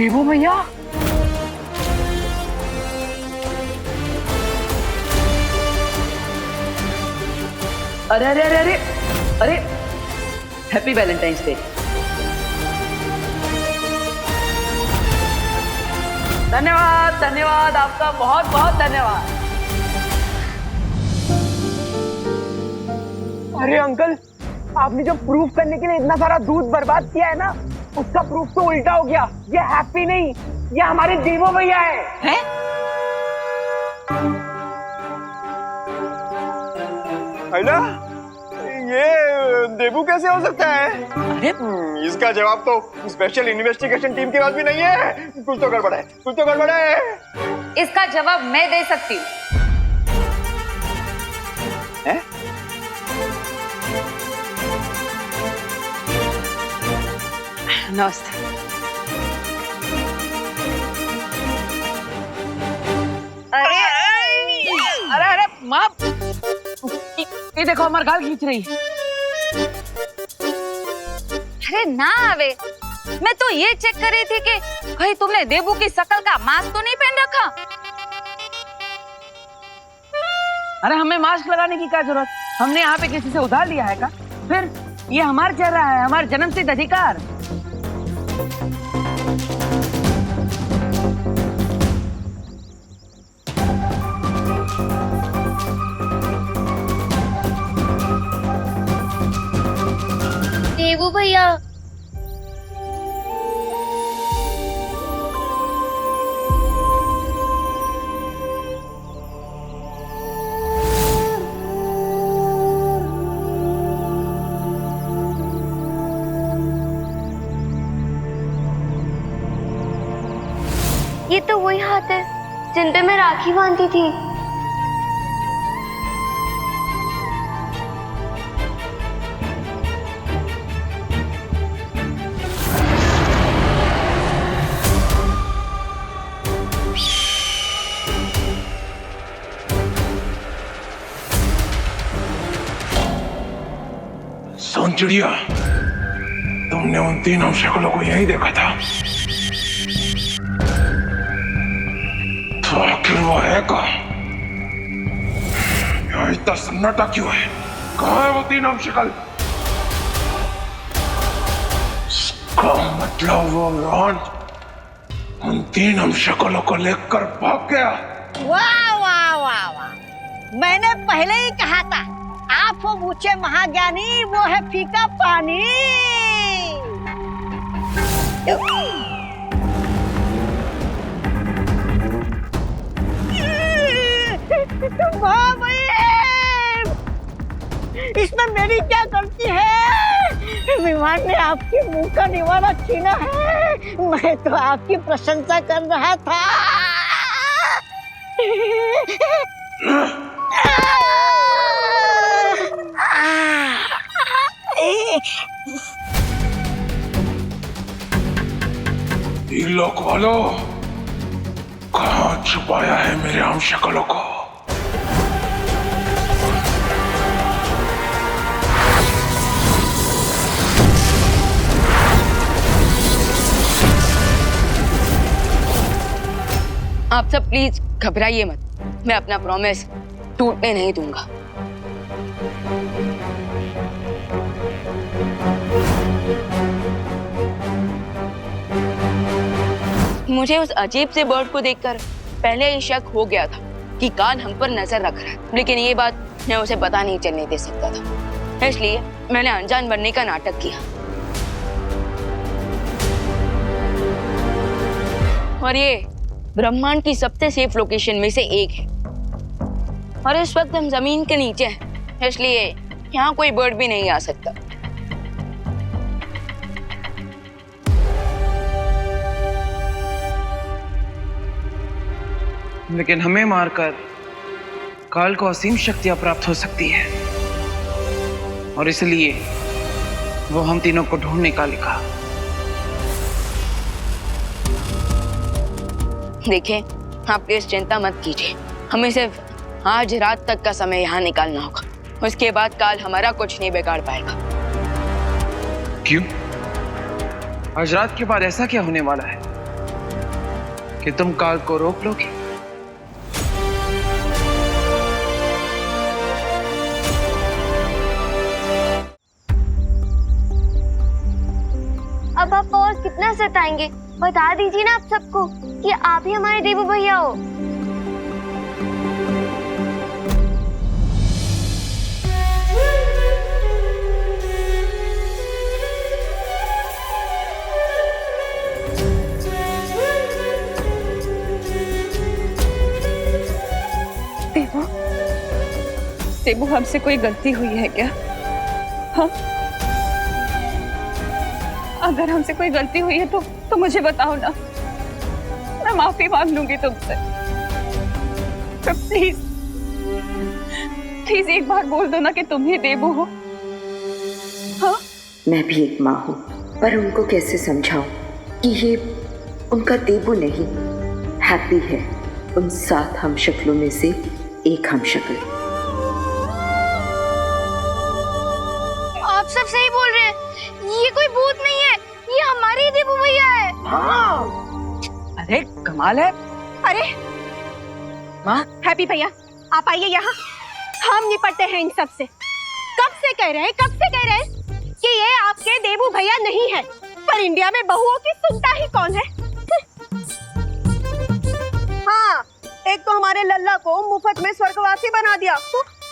देवो भैया, अरे अरे अरे अरे अरे, हैप्पी वैलेंटाइंस डे। धन्यवाद धन्यवाद, आपका बहुत बहुत धन्यवाद। अरे अंकल, आपने जो प्रूफ करने के लिए इतना सारा दूध बर्बाद किया है ना, उसका प्रूफ तो उल्टा हो गया। ये हैप्पी नहीं, ये हमारे देवो भैया है। ना ये देवू कैसे हो सकता है? अरे इसका जवाब तो स्पेशल इन्वेस्टिगेशन टीम के पास भी नहीं है। कुछ तो गड़बड़ है, कुछ तो गड़बड़ है। इसका जवाब मैं दे सकती हूँ। नमस्ते। अरे अरे अरे माँ, ये देखो हमारा गाल खींच रही है। अरे ना आवे, मैं तो ये चेक कर रही थी कि कहीं तुमने देवू की शकल का मास्क तो नहीं पहन रखा। अरे हमें मास्क लगाने की क्या जरूरत? हमने यहाँ पे किसी से उधार लिया है का? फिर ये हमारा चेहरा है, हमारा जन्मसिद्ध अधिकार। देवू भैया, ये तो वही हाथ है जिन पे मैं राखी बांधती थी। सुन चिड़िया, तुमने उन तीनों शक्लों को यही देखा था, तो आखिर वो है कहाँ? यहाँ इतना सन्नाटा क्यों है? कहाँ है वो तीनों शक्ल? इसका मतलब वो रॉन्ड उन तीनों शक्लों को लेकर भाग गया। वाह वाह वाह वाह, मैंने पहले ही कहा था, आप हो ऊंचे महाज्ञानी, वो है फीका पानी। इसमें मेरी क्या गलती है? विमान ने आपके मुंह का निवाला छीना है, मैं तो आपकी प्रशंसा कर रहा था। लोक वालों, कहाँ छुपाया है मेरे आम शक्लों को? आप सब प्लीज घबराइए मत, मैं अपना प्रॉमिस टूटने नहीं दूंगा। मुझे उस अजीब से बर्ड को देखकर पहले ही शक हो गया था कि कान हम पर नजर रख रहा है, लेकिन ये बात मैं उसे पता नहीं चलने दे सकता था, इसलिए मैंने अनजान बनने का नाटक किया। और ये ब्रह्मांड की सबसे सेफ लोकेशन में से एक है, और इस वक्त हम जमीन के नीचे हैं, इसलिए यहाँ कोई बर्ड भी नहीं आ सकता। लेकिन हमें मारकर काल को असीम शक्तियां प्राप्त हो सकती है, और इसलिए वो हम तीनों को ढूंढ निकालेगा। देखिए, आप प्लीज चिंता मत कीजिए, हमें सिर्फ आज रात तक का समय यहाँ निकालना होगा, उसके बाद काल हमारा कुछ नहीं बिगाड़ पाएगा। क्यों? आज रात के बाद ऐसा क्या होने वाला है कि तुम काल को रोक लोगे? अब आप और कितना सताएंगे? बता दीजिए ना आप सबको कि आप ही हमारे देवू भैया हो। देवू, देवू हमसे कोई गलती हुई है क्या? हाँ, अगर हमसे कोई गलती हुई है तो मुझे बताओ ना, मैं माफी मांग लूंगी तुमसे। तो प्लीज प्लीज एक बार बोल दो ना कि तुम ही देवू हो। हाँ? मैं भी एक माँ हूँ, पर उनको कैसे समझाऊं कि ये उनका देवू नहीं, हैप्पी है, उन 7 हमशक्लों में से एक हमशक्ल। आप सब सही बोल रहे हैं, ये कोई भूत नहीं है, ये हमारे ही देवू भैया है। हाँ, अरे कमाल है। अरे माँ, हैप्पी भैया, आप आइए यहाँ, हम निपटते हैं इन सब से। कब से कह रहे हैं कि ये आपके देवू भैया नहीं है, पर इंडिया में बहुओं की सुनता ही कौन है? हाँ, एक तो हमारे लल्ला को मुफ्त में स्वर्गवासी बना दिया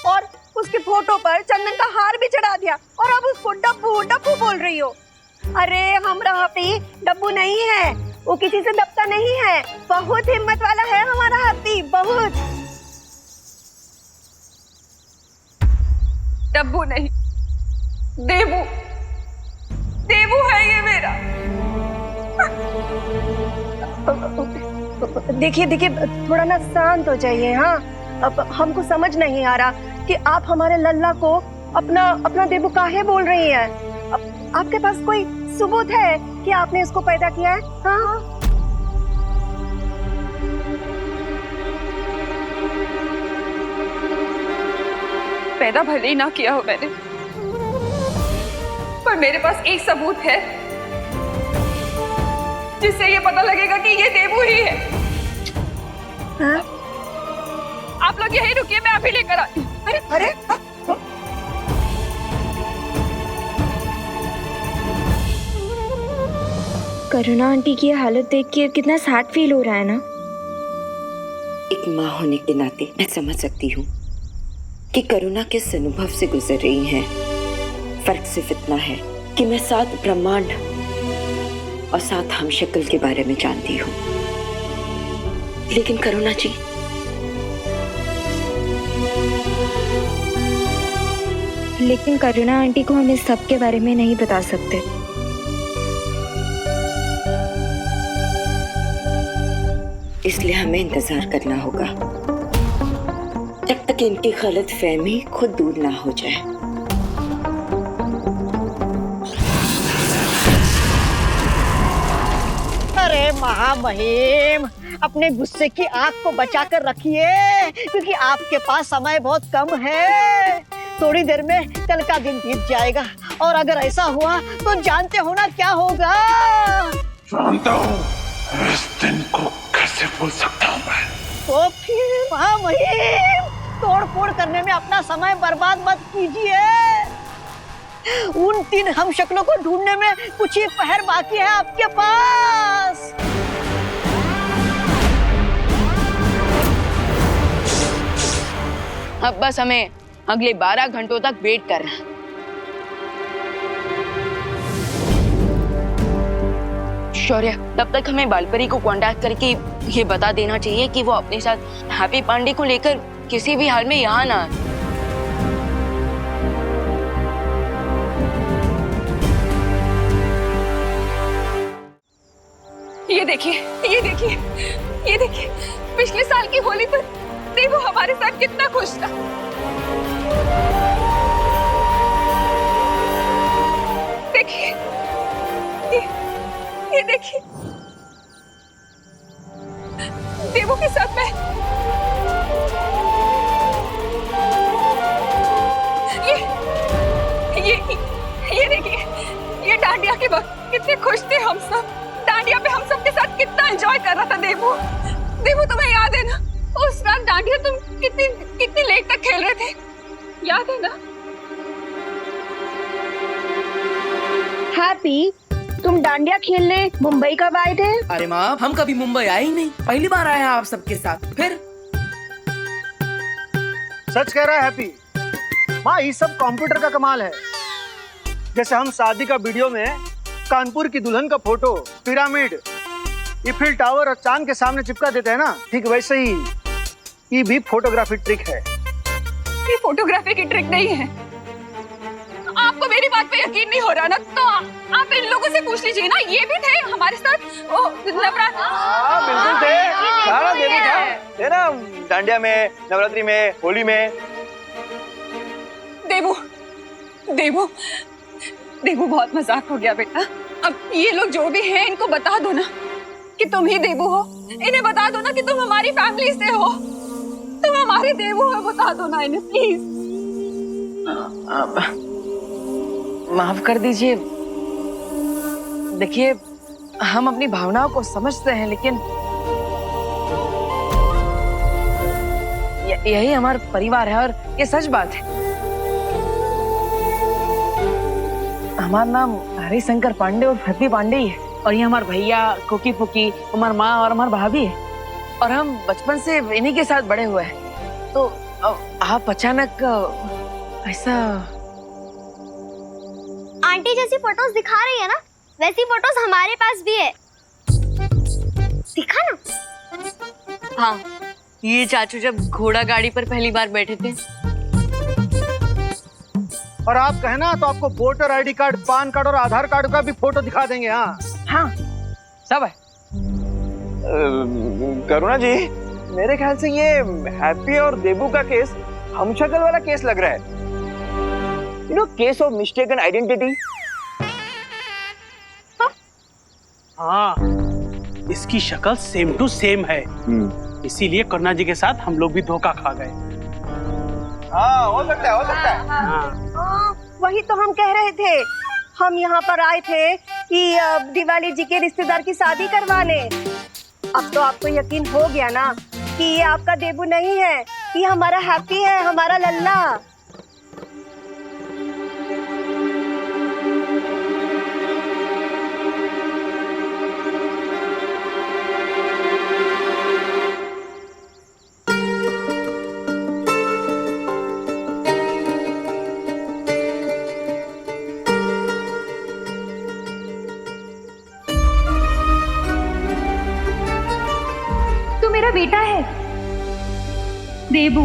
और उसकी फोटो पर चंदन का हार भी चढ़ा दिया, और अब उसको डब्बू डब्बू बोल रही हो। अरे हमारा हैप्पी डब्बू नहीं है, वो किसी से दबता नहीं है, बहुत हिम्मत वाला है हमारा हैप्पी, बहुत। डब्बू नहीं, देवू, देवू है ये मेरा। देखिए थोड़ा ना शांत हो जाइए। हाँ, अब हमको समझ नहीं आ रहा कि आप हमारे लल्ला को अपना देवू काहे बोल रही हैं। आपके पास कोई सबूत है कि आपने इसको पैदा किया है? हाँ, पैदा भले ही ना किया हो मैंने, पर मेरे पास एक सबूत है जिससे ये पता लगेगा कि ये देवू ही है। हाँ? आप लोग यहीं रुकिए, मैं अभी लेकर आती हूँ। अरे करुणा आंटी की हालत देख के कितना सैड फील हो रहा है ना। एक माँ होने के नाते मैं समझ सकती हूँ कि करुणा किस अनुभव से गुजर रही हैं। फर्क सिर्फ इतना है कि मैं 7 ब्रह्मांड और 7 हमशक्ल के बारे में जानती हूँ, लेकिन करुणा जी, लेकिन करुणा आंटी को हम इस सब के बारे में नहीं बता सकते। इसलिए हमें इंतजार करना होगा जब तक इनकी गलतफहमी खुद दूर ना हो जाए। अरे महामहिम, अपने गुस्से की आग को बचाकर रखिए, क्योंकि आपके पास समय बहुत कम है। थोड़ी देर में कल का दिन बीत जाएगा, और अगर ऐसा हुआ तो जानते हो ना क्या होगा। जानता हूँ, इस दिन को कैसे भूल सकता हूँ मैं। तो फिर महामहिम, तोड़ फोड़ करने में अपना समय बर्बाद मत कीजिए। उन 3 हमशक्लों को ढूंढने में कुछ ही पहर बाकी है आपके पास। अब बस हमें अगले 12 घंटों तक वेट करना है। शौर्य, तब तक हमें बालपरी को कांटेक्ट करके ये बता देना चाहिए कि वो अपने साथ हैप्पी पांडे को लेकर किसी भी हाल में यहाँ ना आए। ये देखिए, ये देखिए, ये देखिए, पिछले साल की होली पर देवू हमारे साथ कितना खुश था। देखिए, ये देखिए, देवू के साथ मैं ये देखिए, ये डांडिया के वक्त कितने खुश थे हम सब। डांडिया पे हम सब के साथ कितना एंजॉय कर रहा था देवू। देवू, देवू तुम्हें याद है ना उस रात डांडिया तुम कितनी लेट तक खेल रहे थे, याद है ना? हैप्पी, तुम डांडिया खेलने मुंबई कब आए थे? अरे माँ, हम कभी मुंबई आए ही नहीं, पहली बार आए हैं आप सबके साथ। फिर सच कह रहा है हैप्पी। माँ, ये सब कंप्यूटर का कमाल है। जैसे हम शादी का वीडियो में कानपुर की दुल्हन का फोटो, पिरामिड, ईफिल टावर और चांद के सामने चिपका देते हैं ना, ठीक वैसे ही ये भी फोटोग्राफी ट्रिक है। ये फोटोग्राफी की ट्रिक नहीं है। आपको मेरी बात पे यकीन नहीं हो रहा ना, तो आप इन लोगों से पूछ लीजिए ना, ये भी थे हमारे साथ नवरात्र। हाँ बिल्कुल थे, सारा देवी था ना, डांडिया में, नवरात्रि में, होली में। देवू, देवू, देवू बहुत मजाक हो गया बेटा। अब ये लोग जो भी हैं इनको बता दो ना कि तुम ही देवू हो। इन्हें बता दो ना कि तुम हमारी फैमिली से हो, तुम हमारे देवू हो। बता दो ना इन्हें प्लीज। माफ कर दीजिए। देखिए, हम अपनी भावनाओं को समझते हैं, लेकिन यही हमारा परिवार है और ये सच बात है। हमारा नाम हरिशंकर पांडे और पृथ्वी पांडे ही है, और ये हमारे भैया, कुकी पुकी, हमारी माँ और हमारी भाभी है, और हम बचपन से इन्हीं के साथ बड़े हुए हैं। तो आप अचानक ऐसा। आंटी जैसी फोटोज दिखा रही है ना, वैसी फोटोज हमारे पास भी है, दिखा ना। हाँ, ये चाचू जब घोड़ा गाड़ी पर पहली बार बैठे थे। और आप कहना तो आपको voter ID card, PAN card और आधार कार्ड का भी फोटो दिखा देंगे। हाँ हाँ, सब है। करुणा जी, मेरे ख्याल से ये हैप्पी और देबू का केस हमशक्ल वाला केस लग रहा है। You know, case of mistaken identity. हाँ, इसकी शक्ल सेम टू सेम है, इसीलिए करुणा जी के साथ हम लोग भी धोखा खा गए। हाँ, हो सकता है, हो सकता है। हाँ। वही तो हम कह रहे थे। हम यहाँ पर आए थे कि दिवाली जी के रिश्तेदार की शादी करवाने। अब तो आपको यकीन हो गया ना कि ये आपका देबू नहीं है, ये हमारा हैप्पी है, हमारा लल्ला। मेरा बेटा है देबू।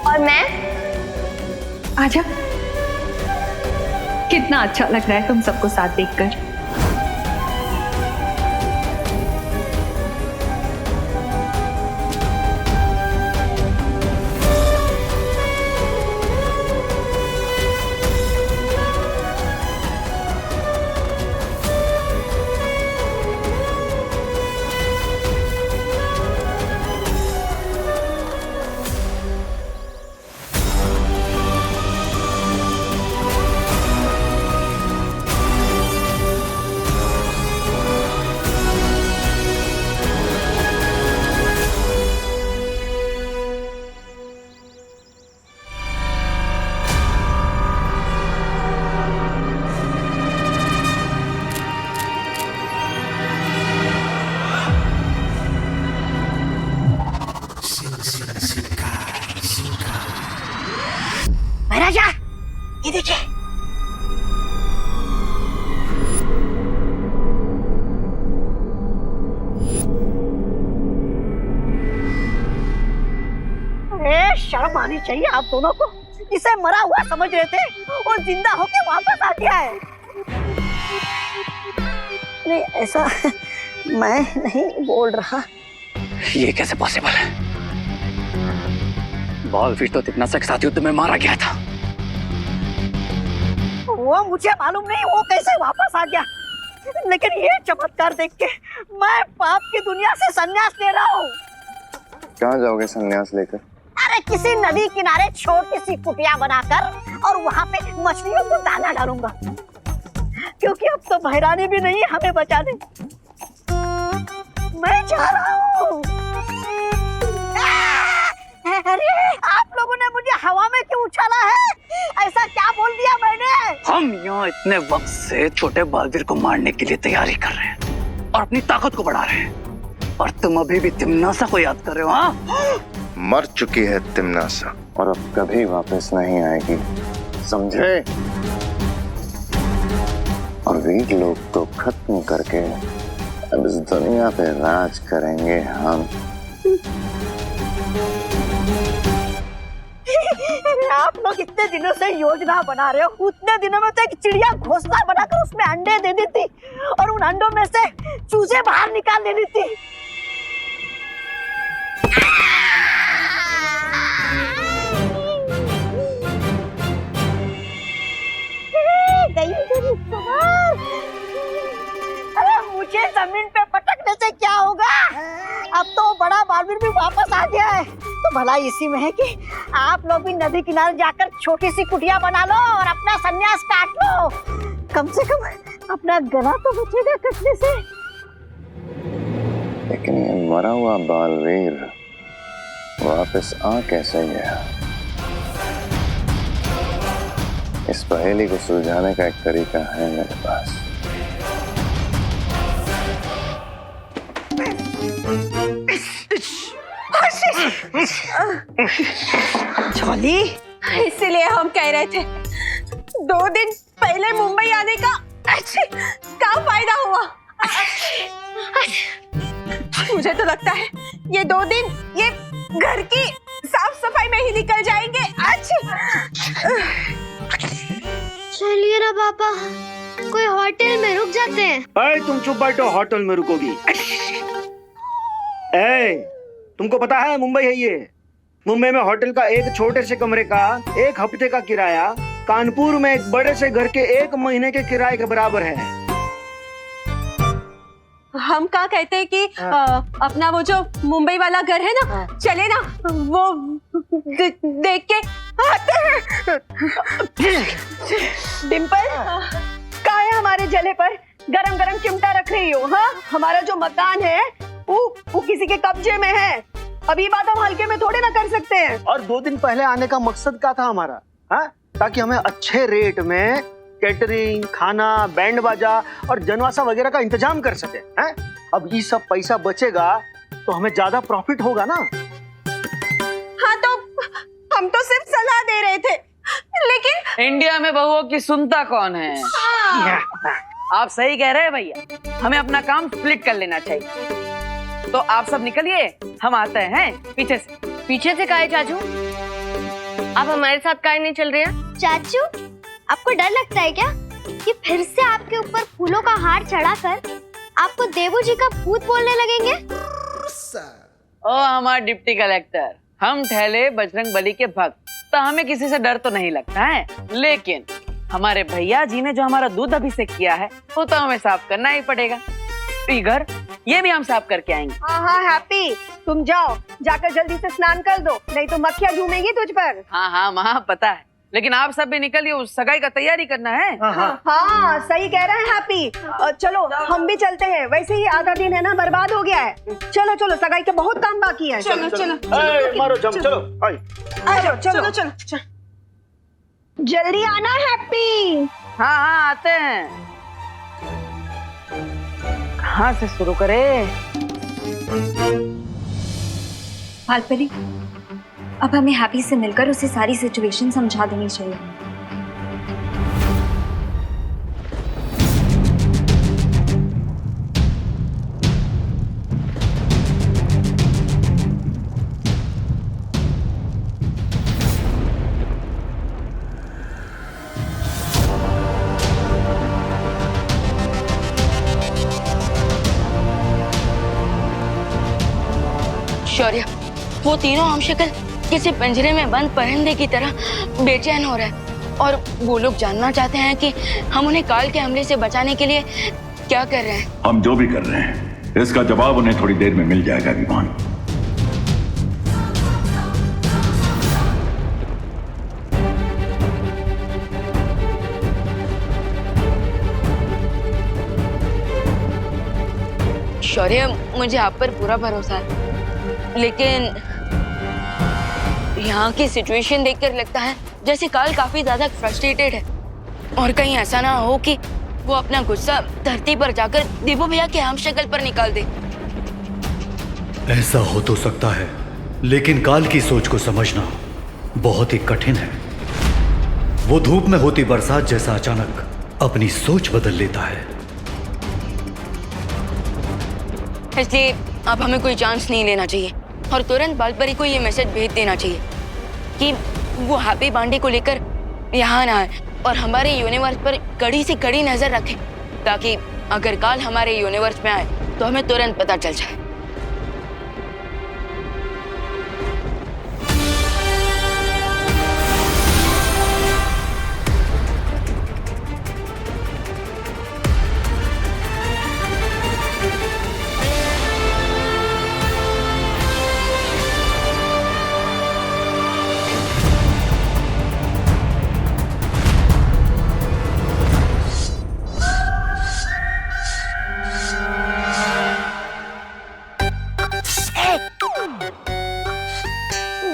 और मैं? आजा, कितना अच्छा लग रहा है तुम सबको साथ देखकर। महाराजा, ये देखिए। शर्म आनी चाहिए आप दोनों को। इसे मरा हुआ समझ रहे थे और जिंदा होके वापस आ गया है। नहीं, ऐसा मैं नहीं बोल रहा। ये कैसे पॉसिबल है? बॉलफिश तो तिग्नासा के साथ युद्ध में मारा गया था। वो मुझे मालूम नहीं वो कैसे वापस आ गया, लेकिन ये चमत्कार देख के मैं पाप की दुनिया से संन्यास ले रहा हूँ। कहाँ जाओगे संन्यास लेकर? अरे किसी नदी किनारे छोटी सी कुटिया बनाकर और वहाँ पे मछलियों को दाना डालूंगा, क्योंकि अब तो भैरानी भी नहीं हमें बचाने। मैं जा रहा हूँ। अरे आप लोगों ने मुझे हवा में क्यों उछाला है? ऐसा क्या बोल दिया मैंने? हम यहाँ इतने वक्त से छोटे बालवीर को मारने के लिए तैयारी कर रहे हैं और अपनी ताकत को बढ़ा रहे हैं, और तुम अभी भी तिम्नासा को याद कर रहे हो? हाँ, मर चुकी है तिम्नासा और अब कभी वापस नहीं आएगी, समझे? और वीर लोग को खत्म करके अब इस दुनिया पे राज करेंगे हम। आप लोग इतने दिनों से योजना बना रहे हो, उतने दिनों में तो एक चिड़िया घोंसला बनाकर उसमें अंडे दे देती और उन अंडों में से चूजे बाहर निकाल दे देती। अरे मुझे जमीन पे पटकने से क्या होगा? अब तो बड़ा बालवीर भी वापस आ गया है, तो भला इसी में है कि आप लोग भी नदी किनारे जाकर छोटी सी कुटिया बना लो और अपना संन्यास काट लो। कम से कम अपना गला तो बचेगा कटने से। लेकिन ये मरा हुआ बालवीर वापस आ कैसे गया? इस पहेली को सुलझाने का एक तरीका है मेरे पास। छोली, इसीलिए हम कह रहे थे 2 दिन पहले मुंबई आने का क्या फायदा हुआ? मुझे तो लगता है ये 2 दिन ये घर की साफ सफाई में ही निकल जाएंगे। चलिए ना पापा, कोई होटल में रुक जाते हैं। अरे तुम चुप बैठो, होटल में रुकोगी? तुमको पता है मुंबई है ये? मुंबई में होटल का एक छोटे से कमरे का 1 हफ्ते का किराया कानपुर में एक बड़े से घर के 1 महीने के किराए के बराबर है। हम क्या कहते हैं कि अपना वो जो मुंबई वाला घर है ना, चले ना वो देख के आते हैं। डिम्पल, क्या है हमारे जले पर गरम गरम चिमटा रख रही हो? हाँ, हमारा जो मकान है वो किसी के कब्जे में है। अब ये बात हम हल्के में थोड़ी ना कर सकते हैं। और 2 दिन पहले आने का मकसद क्या था हमारा? हाँ, ताकि हमें अच्छे रेट में कैटरिंग, खाना, बैंड बाजा और जनवासा वगैरह का इंतजाम कर सके। हैं? अब ये सब पैसा बचेगा तो हमें ज्यादा प्रॉफिट होगा ना। हाँ, तो हम तो सिर्फ सलाह दे रहे थे, लेकिन इंडिया में बहुओं की सुनता कौन है? आप सही कह रहे हैं भैया, हमें अपना काम स्प्लिट कर लेना चाहिए। तो आप सब निकलिए, हम आते हैं पीछे से। पीछे से काहे चाचू? आप हमारे साथ काहे नहीं चल रहे हैं? चाचू, आपको डर लगता है क्या कि फिर से आपके ऊपर फूलों का हार चढ़ाकर आपको देवू जी का भूत बोलने लगेंगे? ओ हमारा डिप्टी कलेक्टर, हम ठहले बजरंग बली के भक्त, तो हमें किसी से डर तो नहीं लगता है। लेकिन हमारे भैया जी ने जो हमारा दूध अभिषेक किया है वो तो हमें साफ करना ही पड़ेगा। घर ये भी हम साफ करके आएंगे। हाँ हैप्पी, तुम जाओ, जाकर जल्दी से स्नान कर दो, नहीं तो मक्खियाँ झूमेंगी तुझ पर। हाँ माँ पता है, लेकिन आप सब भी निकलिए, उस सगाई का तैयारी करना है। हाँ सही कह रहे हैं हैप्पी। चलो हम भी चलते हैं, वैसे ही आधा दिन है ना बर्बाद हो गया है। चलो चलो, सगाई का बहुत काम बाकी है। चलो चलो मारो जम, चलो चलो चलो, जल्दी आना हैप्पी। हाँ आते हैं। कहाँ से शुरू करें? पालपरी, अब हमें हैप्पी से मिलकर उसे सारी सिचुएशन समझा देनी चाहिए। शौर्य, वो तीनों हम शक्ल किसी पिंजरे में बंद परिंदे की तरह बेचैन हो रहा है, और वो लोग जानना चाहते हैं कि हम उन्हें काल के हमले से बचाने के लिए क्या कर रहे हैं? हम जो भी कर रहे हैं इसका जवाब उन्हें थोड़ी देर में मिल जाएगा विमान। शौर्य, मुझे आप पर पूरा भरोसा है, लेकिन यहाँ की सिचुएशन देखकर लगता है जैसे काल काफी ज्यादा फ्रस्ट्रेटेड है और कहीं ऐसा ना हो कि वो अपना गुस्सा धरती पर जाकर देवू भैया के हम शक्ल पर निकाल दे। ऐसा हो तो सकता है, लेकिन काल की सोच को समझना बहुत ही कठिन है। वो धूप में होती बरसात जैसा अचानक अपनी सोच बदल लेता है। इसलिए अब हमें कोई चांस नहीं लेना चाहिए और तुरंत बालपरी को ये मैसेज भेज देना चाहिए कि वो हैप्पी पांडे को लेकर यहाँ ना आए और हमारे यूनिवर्स पर कड़ी से कड़ी नजर रखे, ताकि अगर काल हमारे यूनिवर्स में आए तो हमें तुरंत पता चल जाए।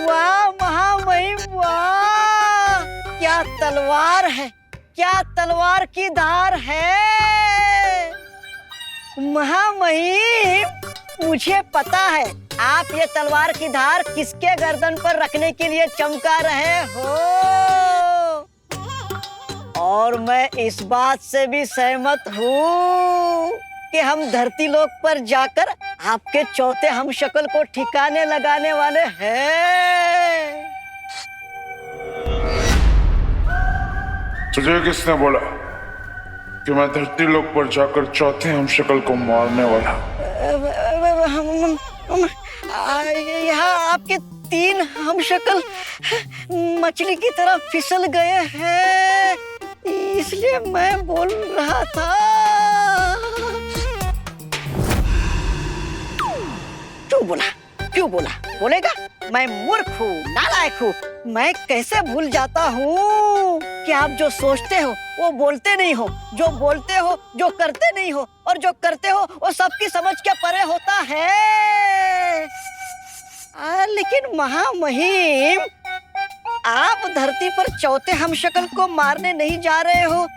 वाह महामहिम, वाह क्या तलवार है, क्या तलवार की धार है। महामहिम, मुझे पता है आप ये तलवार की धार किसके गर्दन पर रखने के लिए चमका रहे हो, और मैं इस बात से भी सहमत हूँ कि हम धरती लोक पर जाकर आपके चौथे हमशक्ल को ठिकाने लगाने वाले हैं। तुझे किसने बोला कि मैं धरती लोक पर जाकर चौथे हमशक्ल को मारने वाला? यहाँ आपके 3 हमशक्ल मछली की तरह फिसल गए हैं, इसलिए मैं बोल रहा था। क्यों बोला? बोलेगा? मैं मूर्ख हूँ, नालायक हूँ। मैं कैसे भूल जाता हूँ कि आप जो सोचते हो वो बोलते नहीं हो, जो बोलते हो जो करते नहीं हो, और जो करते हो वो सबकी समझ के परे होता है। लेकिन महामहिम, आप धरती पर चौथे हमशक्ल को मारने नहीं जा रहे हो,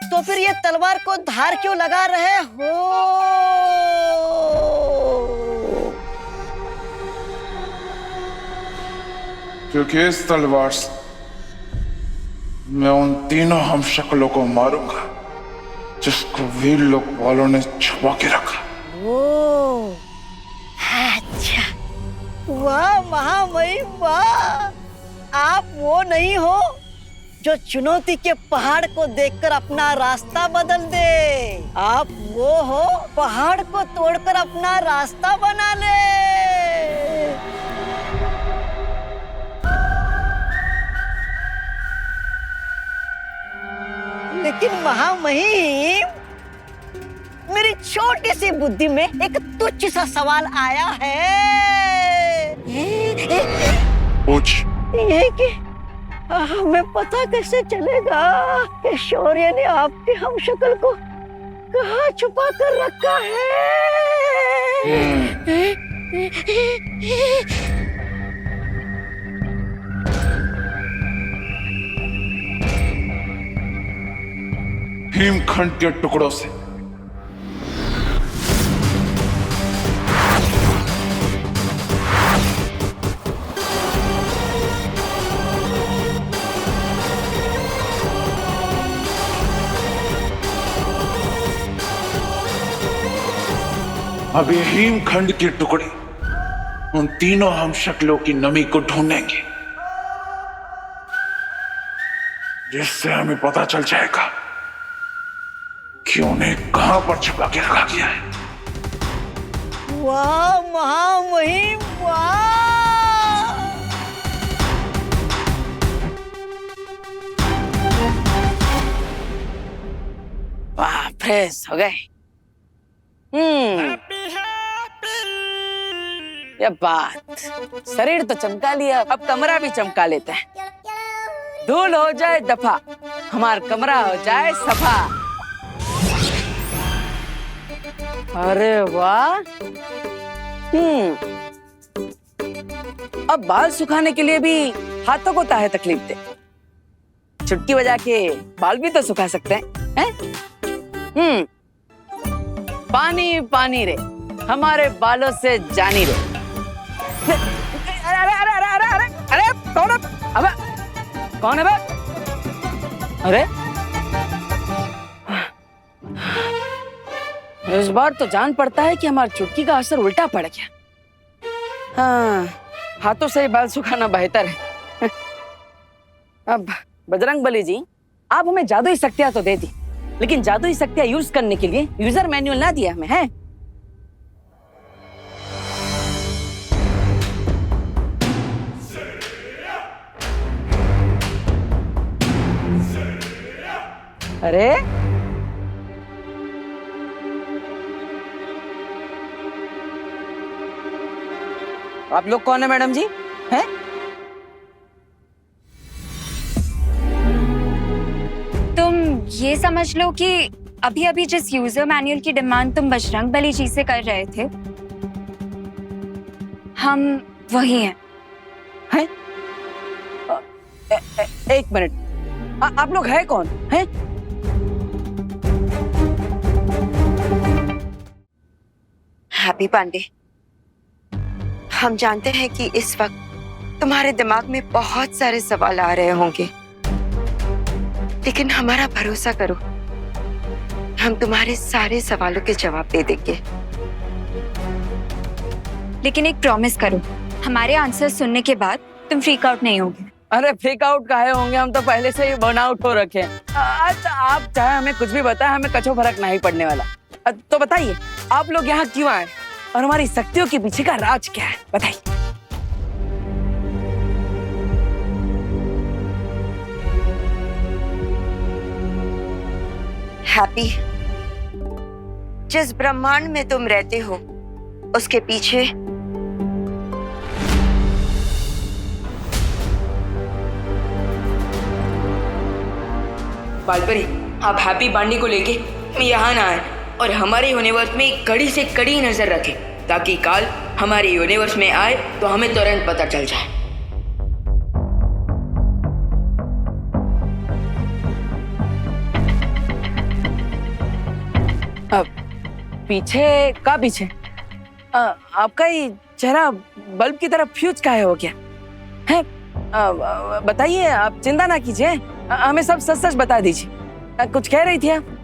तो फिर ये तलवार को धार क्यों लगा रहे हो? क्योंकि इस तलवार से मैं उन 3 हमशक्लों को मारूंगा जिसको वीर लोक वालों ने छुपा के रखा। ओ, अच्छा, वाह महामहिम, वाह। आप वो नहीं हो जो चुनौती के पहाड़ को देखकर अपना रास्ता बदल दे। आप वो हो पहाड़ को तोड़कर अपना रास्ता बना ले। लेकिन महामहिम, मेरी छोटी सी बुद्धि में एक तुच्छ सा सवाल आया है। पूछ। ये कि हमें पता कैसे चलेगा कि शौर्य ने आपके हमशक्ल को कहाँ छुपा कर रखा है? हिमखंड के टुकड़ों से। अब ये हिमखंड के टुकड़े उन 3 हमशक्लों की नमी को ढूंढेंगे, जिससे हमें पता चल जाएगा कि उन्हें कहां पर छुपा के रखा गया है। वाह महामहिम, वाह। वाह, फ्रेश हो गए। ये बात, शरीर तो चमका लिया, अब कमरा भी चमका लेते हैं। धूल हो जाए दफा, हमार कमरा हो जाए सफा। अरे वाह। अब बाल सुखाने के लिए भी हाथों को ताहे तकलीफ दे, चुटकी बजा के बाल भी तो सुखा सकते हैं? पानी पानी रे, हमारे बालों से जानी रे। अरे अरे अरे अरे अरे अरे अरे कौन है? अबे कौन है बे? अरे इस बार तो जान पड़ता है कि हमारी चुटकी का असर उल्टा पड़ गया। हाँ, हाथों से ही बाल सुखाना बेहतर है। अब बजरंग बली जी, आप हमें जादुई शक्तियां तो दे दी, लेकिन जादुई शक्तियां यूज करने के लिए यूजर मैनुअल ना दिया हमें, है? अरे आप लोग कौन है मैडम जी? हैं? तुम ये समझ लो कि अभी अभी जिस यूजर मैनुअल की डिमांड तुम बजरंग बली जी से कर रहे थे, हम वही हैं। हैं? एक मिनट, आप लोग हैं कौन? हैं? हैप्पी पांडे, हम जानते हैं कि इस वक्त तुम्हारे दिमाग में बहुत सारे सवाल आ रहे होंगे, लेकिन हमारा भरोसा करो, हम तुम्हारे सारे सवालों के जवाब दे देंगे। लेकिन एक प्रॉमिस करो, हमारे आंसर सुनने के बाद तुम फ्रीक आउट नहीं होगे। अरे फ्रीक आउट काहे होंगे, हम तो पहले से ही बर्न आउट हो रखे हैं। अच्छा, आप चाहे हमें कुछ भी बताएं, हमें कछो फर्क नहीं पड़ने वाला। तो बताइए, आप लोग यहाँ क्यों आए और हमारी शक्तियों के पीछे का राज क्या है, बताइए। हैप्पी, जिस ब्रह्मांड में तुम रहते हो उसके पीछे बालपरी, आप हैप्पी पांडे को लेके यहाँ ना आए और हमारे यूनिवर्स में कड़ी से कड़ी नजर रखें, ताकि काल हमारे यूनिवर्स में आए तो हमें तुरंत पता चल जाए। अब पीछे का पीछे? आपका ही चेहरा बल्ब की तरफ फ्यूज काहे हो गया है? बताइए, आप चिंता ना कीजिए, हमें सब सच सच बता दीजिए। कुछ कह रही थी आप?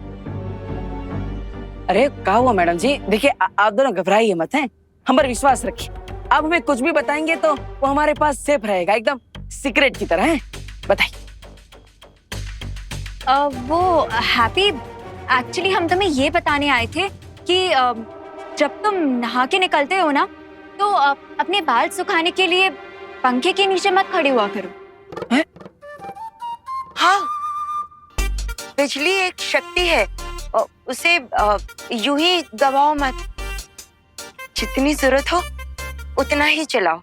अरे क्या हुआ मैडम जी? देखिए, आप दोनों घबराइए मत, हैं? हम पर विश्वास रखिए। आप हमें कुछ भी बताएंगे तो वो हमारे पास सेफ रहेगा, एकदम सीक्रेट की तरह, है? बताइए। वो हैप्पी, एक्चुअली हम तुम्हें ये बताने आए थे कि जब तुम नहा के निकलते हो ना, तो अपने बाल सुखाने के लिए पंखे के नीचे मत खड़े हुआ करो। है? हाँ, बिजली एक शक्ति है, उसे यूं ही दबाओ मत, जितनी जरूरत हो उतना ही चलाओ,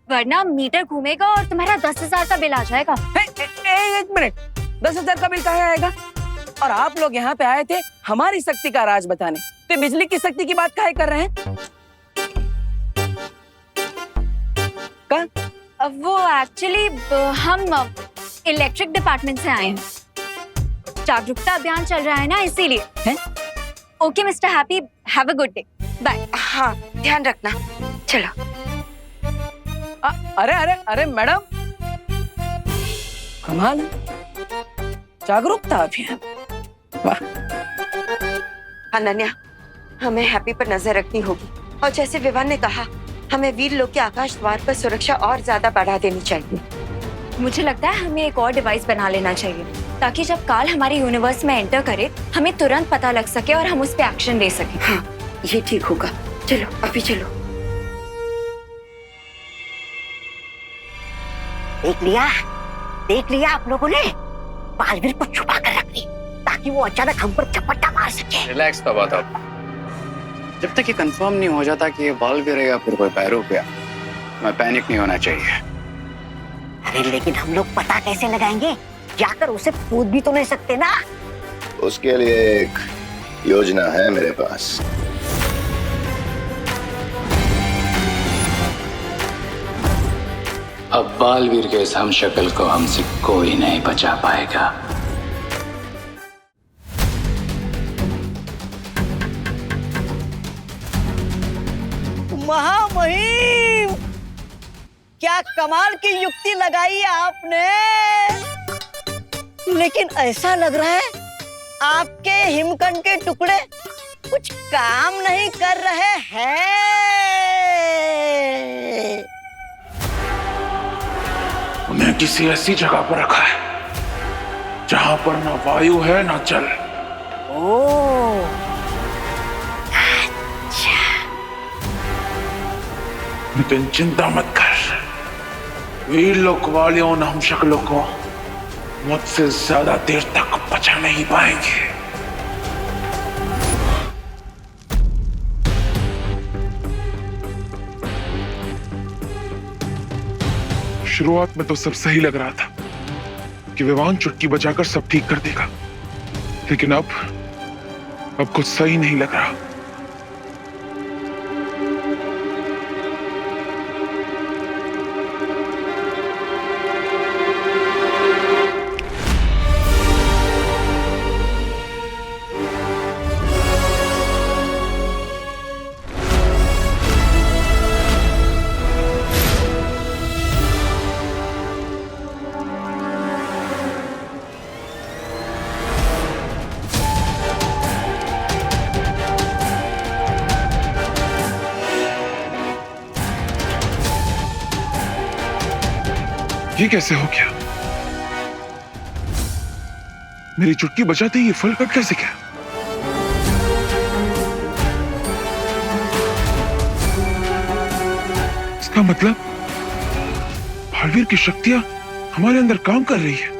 वरना मीटर घूमेगा और तुम्हारा 10,000 का बिल आ जाएगा। एक मिनट, 10,000 का बिल कहाँ आएगा? और आप लोग यहाँ पे आए थे हमारी शक्ति का राज बताने, तो बिजली की शक्ति की बात काहे कर रहे हैं? वो एक्चुअली हम इलेक्ट्रिक डिपार्टमेंट से आए हैं, जागरूकता अभियान चल रहा है ना, इसीलिए। Okay mister happy, have a good day, bye. हाँ, ध्यान रखना, चलो। अरे अरे अरे मैडम, कमाल है, जागरूकता अभियान, वाह। अनन्या, हमें हैप्पी पर नजर रखनी होगी, और जैसे विवान ने कहा, हमें वीर लोक के आकाश द्वार पर सुरक्षा और ज्यादा बढ़ा देनी चाहिए। मुझे लगता है हमें एक और डिवाइस बना लेना चाहिए, ताकि जब काल हमारे यूनिवर्स में एंटर करे, हमें तुरंत पता लग सके और हम उस पे एक्शन ले सके। हाँ, ये ठीक होगा। चलो, अभी चलो। देख लिया आप लोगों ने? बालवीर को छुपा कर रख ली, ताकि वो अचानक हम पर झपट्टा मार सके। रिलैक्स तब आप। जब तक ये कंफर्म नहीं हो जाता कि ये बालवीर है या फिर कोई पैरों मैं पैनिक नहीं होना चाहिए। अरे लेकिन हम लोग पता कैसे लगाएंगे? जाकर उसे पूछ भी तो नहीं सकते ना। उसके लिए एक योजना है मेरे पास। अब बालवीर के इस हमशक्ल को हमसे कोई नहीं बचा पाएगा। महामहिम, क्या कमाल की युक्ति लगाई है आपने। लेकिन ऐसा लग रहा है आपके हिमकंड के टुकड़े कुछ काम नहीं कर रहे हैं। उन्हें किसी ऐसी जगह पर रखा है जहां पर ना वायु है ना जल। ओह, लेकिन चिंता मत कर, वीर लोक वाले उन हमशक्लों को मुझसे ज्यादा देर तक बचा नहीं पाएंगे। शुरुआत में तो सब सही लग रहा था कि विवान चुटकी बजाकर सब ठीक कर देगा, लेकिन अब कुछ सही नहीं लग रहा। ये कैसे हो गया? मेरी चुटकी बजाते ही ये फल कट कैसे गया? इसका मतलब बालवीर की शक्तियां हमारे अंदर काम कर रही है।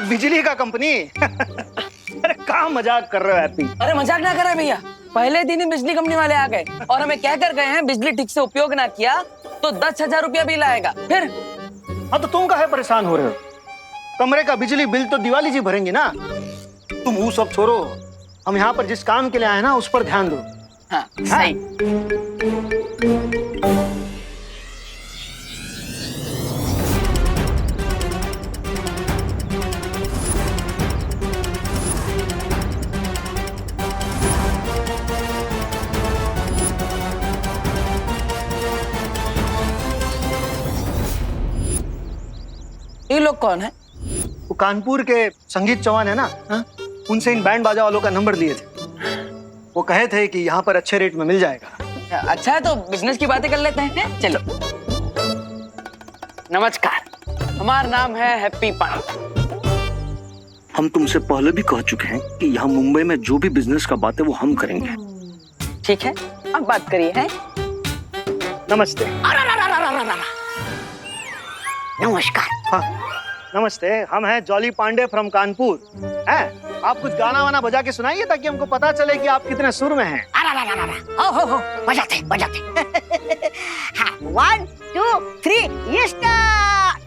बिजली का कंपनी। अरे क्या मजाक कर रहे हो हैप्पी? अरे मजाक ना करे भैया, पहले दिन ही बिजली कंपनी वाले आ गए और हमें कह कर गए हैं बिजली ठीक से उपयोग ना किया तो 10,000 रुपया बिल आएगा। फिर हाँ तो तुम काहे परेशान हो रहे हो? कमरे का बिजली बिल तो दिवाली जी भरेंगे ना। तुम वो सब छोड़ो, हम यहाँ पर जिस काम के लिए आए ना उस पर ध्यान दो। हाँ, सही। ये लोग कौन है? वो कानपुर के संगीत चौहान है ना, हा? उनसे इन बैंड बाजा वालों का नंबर लिए थे। वो कहे थे कि यहाँ पर अच्छे रेट में मिल जाएगा। अच्छा है तो बिजनेस की बातें कर लेते हैं। चलो। नमस्कार, हमारा नाम है हैप्पी पांडे। हम तुमसे पहले भी कह चुके हैं कि यहाँ मुंबई में जो भी बिजनेस का बात है वो हम करेंगे। ठीक है, अब बात करिए। है नमस्ते। नमस्कार। हाँ, नमस्ते। हम हैं जॉली पांडे फ्रॉम कानपुर। हैं? आप कुछ गाना वाना बजा के सुनाइए ताकि हमको पता चले कि आप कितने सुर में हैं। हो बजाते बजाते। हाँ, 1 2 3 स्टार्ट।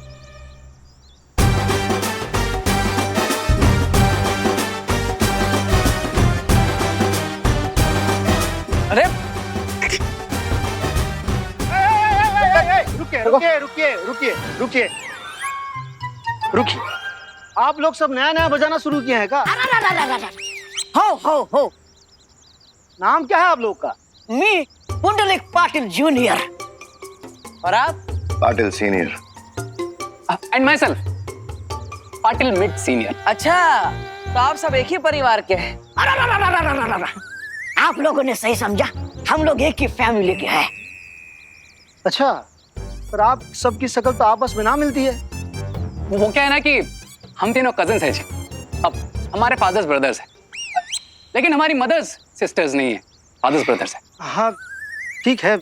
अरे रुकिए। आप लोग सब नया नया बजाना शुरू किए हैं क्या? हो। नाम क्या है आप लोग का? मी पुंडलिक पाटिल जूनियर। और आप? Patil senior. And my self Patil mid senior. अच्छा, तो आप सब एक ही परिवार के हैं। आप लोगों ने सही समझा, हम लोग एक ही फैमिली के हैं। अच्छा, पर आप सबकी शक्ल तो आपस में ना मिलती है। वो क्या है ना कि हम तीनों कजिन्स हैं जी। अब हमारे फादर्स ब्रदर्स हैं, लेकिन हमारी मदर्स सिस्टर्स नहीं है, फादर्स ब्रदर्स हैं। हाँ ठीक है,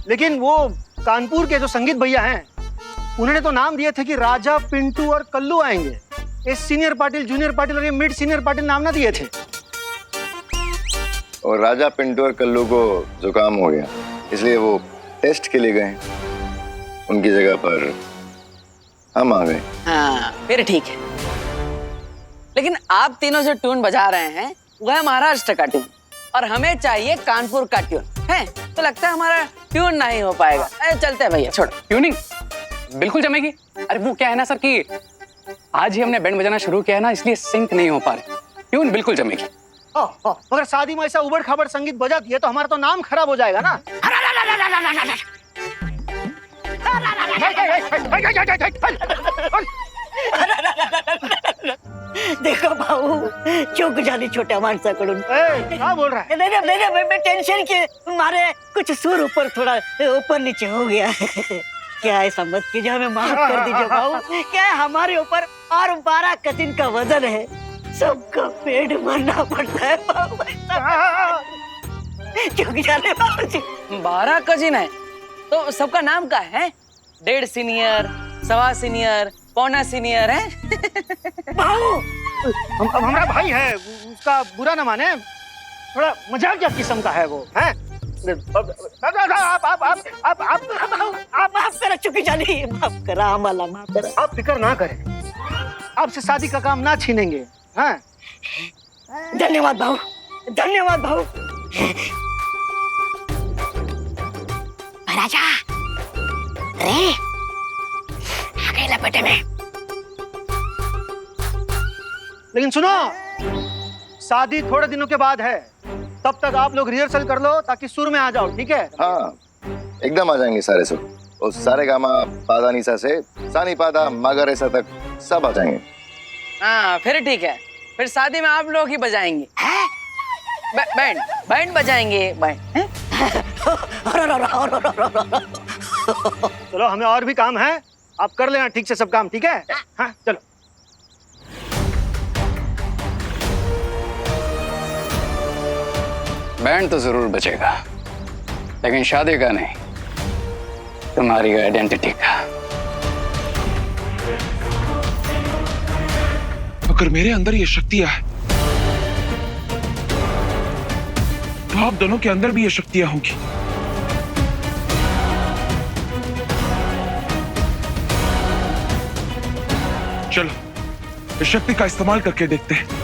लेकिन वो कानपुर के जो संगीत भैया हैं उन्होंने तो नाम दिए थे कि राजा, पिंटू और कल्लू आएंगे। ये सीनियर पाटिल, जूनियर पाटिल और ये मिड सीनियर पाटिल नाम ना दिए थे? और राजा पिंटू और कल्लू को जुकाम हो गया, इसलिए वो टेस्ट के लिए गए। उनकी जगह पर हम आ गए। हाँ फिर ठीक है, लेकिन आप तीनों जो ट्यून बजा रहे हैं वो है महाराष्ट्र का ट्यून और हमें चाहिए कानपुर का ट्यून है, तो लगता है हमारा ट्यून नहीं हो पाएगा। चलते हैं भैया, छोड़ो। ट्यूनिंग बिल्कुल जमेगी। अरे वो क्या है ना सर कि आज ही हमने बैंड बजाना शुरू किया है ना, इसलिए सिंक नहीं हो पा रहे। ट्यून बिल्कुल जमेगी। मगर शादी में ऐसा उबड़ खाबड़ संगीत बजा दिया तो हमारा तो नाम खराब हो जाएगा ना। देखो भाऊ, चूक झाली छोट्या माणसाकडून। क्या बोल रहा है? नहीं, मैं टेंशन के मारे कुछ सुर ऊपर थोड़ा ऊपर नीचे हो गया। क्या ऐसा मत कीजिए, हमें माफ कर दीजिए भाऊ। क्या है, हमारे ऊपर और 12 कजिन का वजन है, सबका पेट भरना पड़ता है भाऊ। चूक झाले भाऊ जी। 12 कजिन है तो सबका नाम क्या है? 1.5 सीनियर, 1.25 सीनियर, 1.25 सीनियर है। हमारा भाई है, उसका बुरा न माने, थोड़ा मजाकिया किस्म का है वो है। आप माफ करा चुकी जानी, माफ करा हमारा, माफ करा। आप फिक्र ना करें, आपसे शादी का काम ना छीनेंगे। हाँ धन्यवाद भाऊ, धन्यवाद भाऊ। राजा रे आ गए लपेटे में। लेकिन सुनो, शादी थोड़े दिनों के बाद है, तब तक आप लोग रिहर्सल कर लो ताकि सुर में आ जाओ, ठीक है? हाँ एकदम आ जाएंगे सारे सुर, और सारे गामा पादा निसा से सानी पादा मागा रेसा तक सब आ जाएंगे। हाँ फिर ठीक है, फिर शादी में आप लोग ही बजाएंगे। बैंड बजाएंगे, बैंड। चलो हमें और भी काम है, आप कर लेना ठीक से सब काम, ठीक है? हाँ चलो। बैंड तो जरूर बचेगा, लेकिन शादी का नहीं, तुम्हारी आइडेंटिटी का। अगर मेरे अंदर ये शक्तियां है तो आप दोनों के अंदर भी ये शक्तियां होंगी। चलो इस शक्ति का इस्तेमाल करके देखते हैं।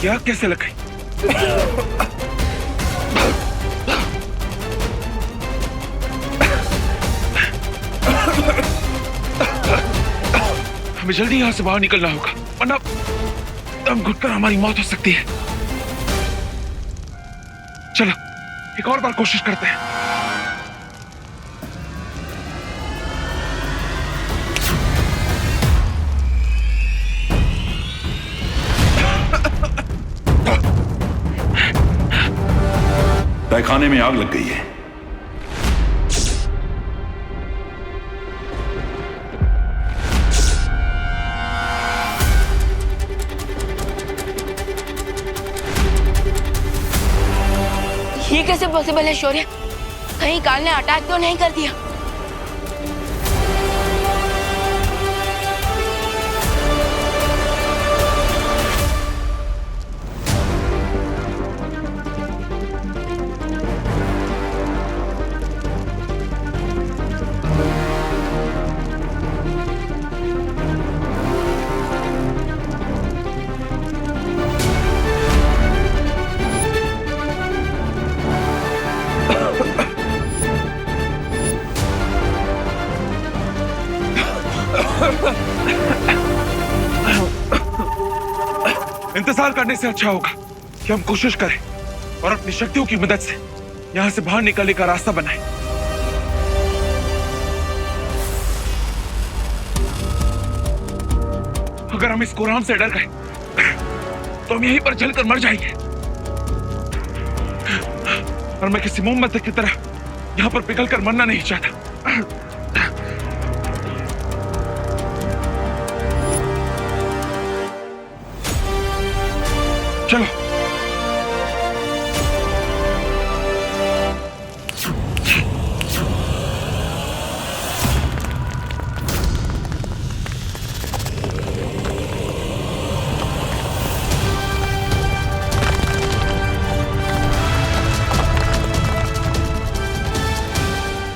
क्या कैसे लगाई? हमें जल्दी यहां से बाहर निकलना होगा, वरना दम घुटकर हमारी मौत हो सकती है। चलो एक और बार कोशिश करते हैं। तहखाने में आग लग गई है। ये कैसे पॉसिबल है शौर्य? कहीं काल ने अटैक तो नहीं कर दिया? इंतजार करने से अच्छा होगा कि हम कोशिश करें और अपनी शक्तियों की मदद से यहां से बाहर निकलने का रास्ता बनाएं। अगर हम इस कोराम से डर गए, तो हम यहीं पर जलकर मर जाएंगे। और मैं किसी मोमबत्ती की तरह यहाँ पर पिघलकर मरना नहीं चाहता। चलो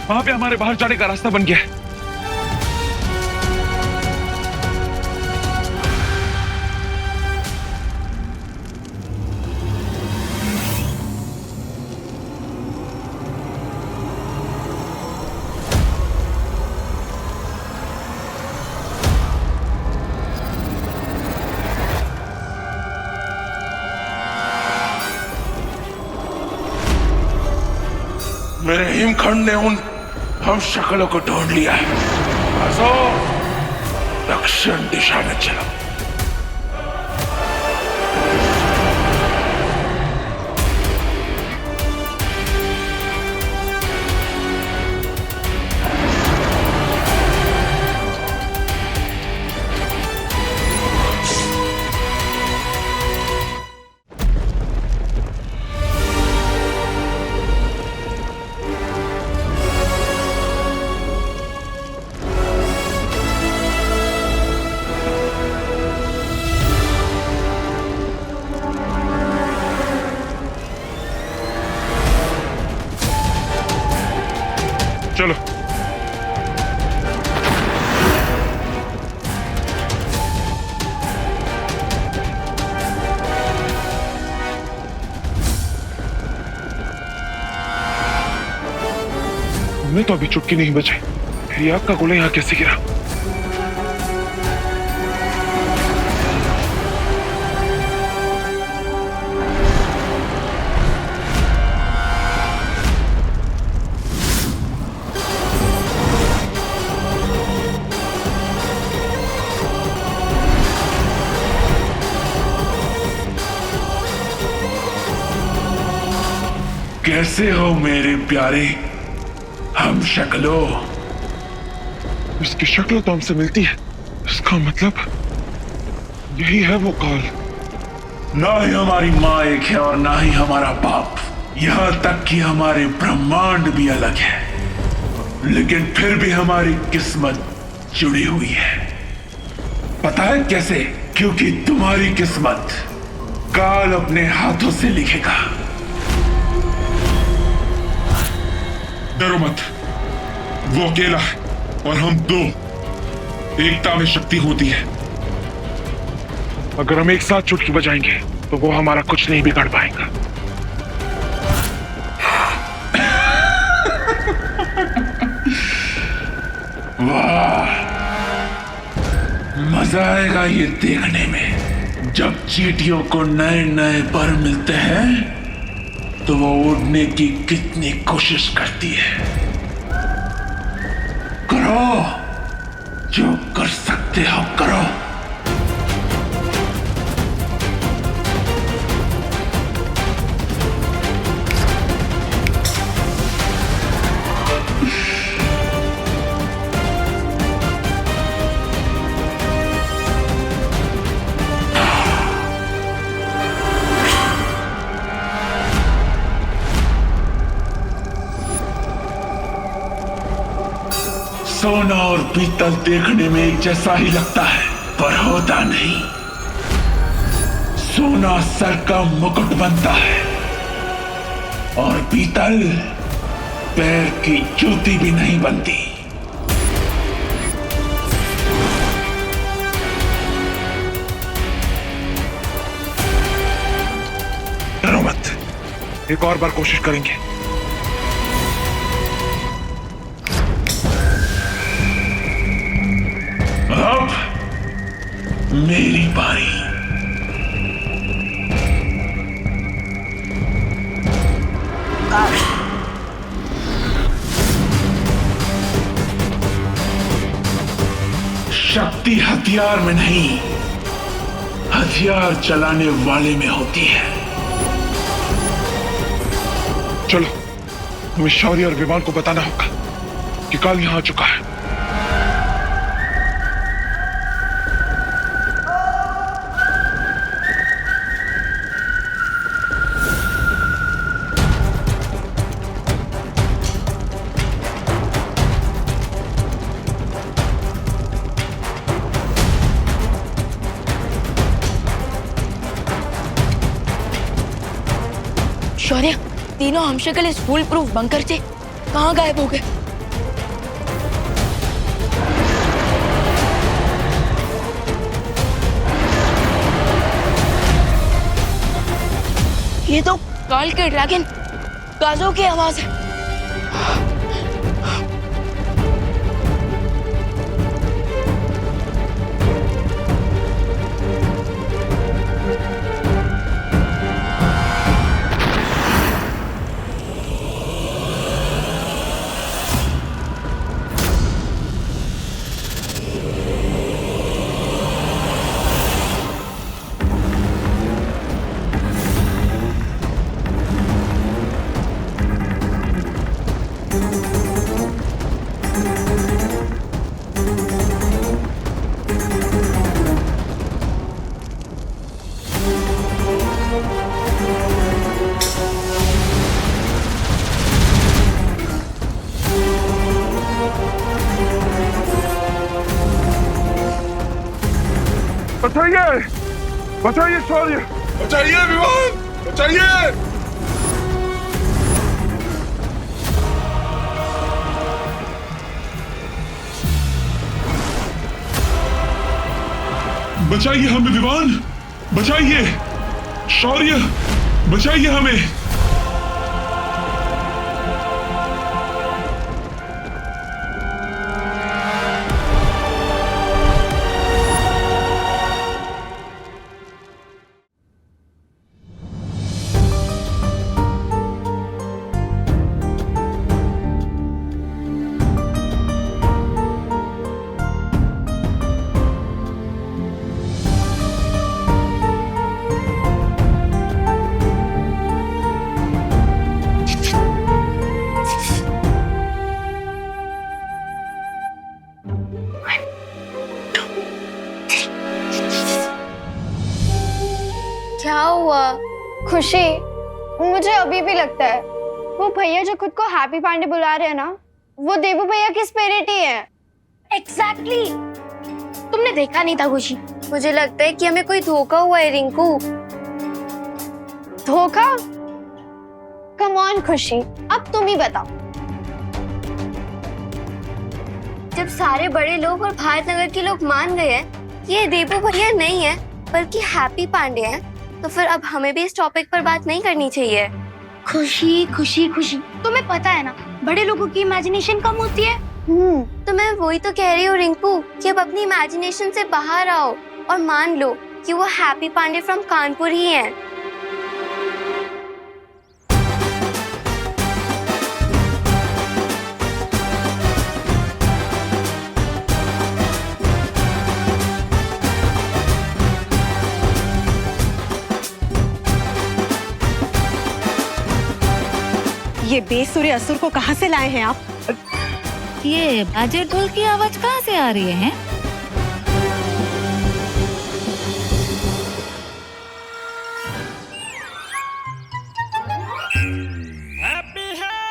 वहां पे हमारे बाहर जाने का रास्ता बन गया है। मेरे हिमखंड ने उन हम शक्लों को ढूंढ लिया है। आजो दक्षिण दिशा में चलो। चलो मैं तो अभी चुटकी नहीं बचे, फिर आग का गोला यहाँ कैसे गिरा? कैसे हो मेरे प्यारे हम शक्लों? इसकी शक्ल तो हमसे मिलती है, इसका मतलब यही है वो काल। ना ही हमारी माँ एक है और ना ही हमारा बाप, यहाँ तक कि हमारे ब्रह्मांड भी अलग है, लेकिन फिर भी हमारी किस्मत जुड़ी हुई है। पता है कैसे? क्योंकि तुम्हारी किस्मत काल अपने हाथों से लिखेगा। डरो मत, वो अकेला है और हम दो। एकता में शक्ति होती है। अगर हम एक साथ चुटकी बजाएंगे तो वो हमारा कुछ नहीं बिगाड़ पाएगा। वाह, मजा आएगा ये देखने में। जब चींटियों को नए नए पर मिलते हैं तो वो उड़ने की कितनी कोशिश करती है। करो जो कर सकते हो करो। सोना और पीतल देखने में एक जैसा ही लगता है, पर होता नहीं। सोना सर का मुकुट बनता है और पीतल पैर की जूती भी नहीं बनती। डरो मत, एक और बार कोशिश करेंगे। अब मेरी बारी। शक्ति हथियार में नहीं, हथियार चलाने वाले में होती है। चलो, हमें शौर्य और विमान को बताना होगा कि काल यहां आ चुका है। शौर्य, तीनों हमशक्ल इस फुल प्रूफ बंकर से कहाँ गायब हो गए? ये तो काल के ड्रैगन काजो की आवाज है। बचाइए, बचाइए शौर्य, बचाइए विमान, बचाइए। बचाइए हमें विमान, बचाइए शौर्य, बचाइए हमें। क्या हुआ? खुशी, मुझे अभी भी लगता है वो भैया जो खुद को हैप्पी पांडे बुला रहे हैं ना, वो देवू भैया की स्पिरिट ही है। एग्जैक्टली। तुमने देखा नहीं था खुशी? मुझे लगता है कि हमें कोई धोखा हुआ है रिंकू। धोखा? कम ऑन खुशी, अब तुम ही बताओ। जब सारे बड़े लोग और भारत नगर के लोग मान गए हैं ये देवू भैया नहीं है बल्कि हैप्पी पांडे हैं, तो फिर अब हमें भी इस टॉपिक पर बात नहीं करनी चाहिए। खुशी खुशी खुशी, तुम्हें पता है ना बड़े लोगों की इमेजिनेशन कम होती है। तो मैं वही तो कह रही हूँ रिंकू कि अब अपनी इमेजिनेशन से बाहर आओ और मान लो कि वो हैप्पी पांडे फ्रॉम कानपुर ही हैं। ये बेसुरे असुर को कहाँ से लाए हैं आप? ये बाजे ढोल की आवाज कहाँ से आ रही है?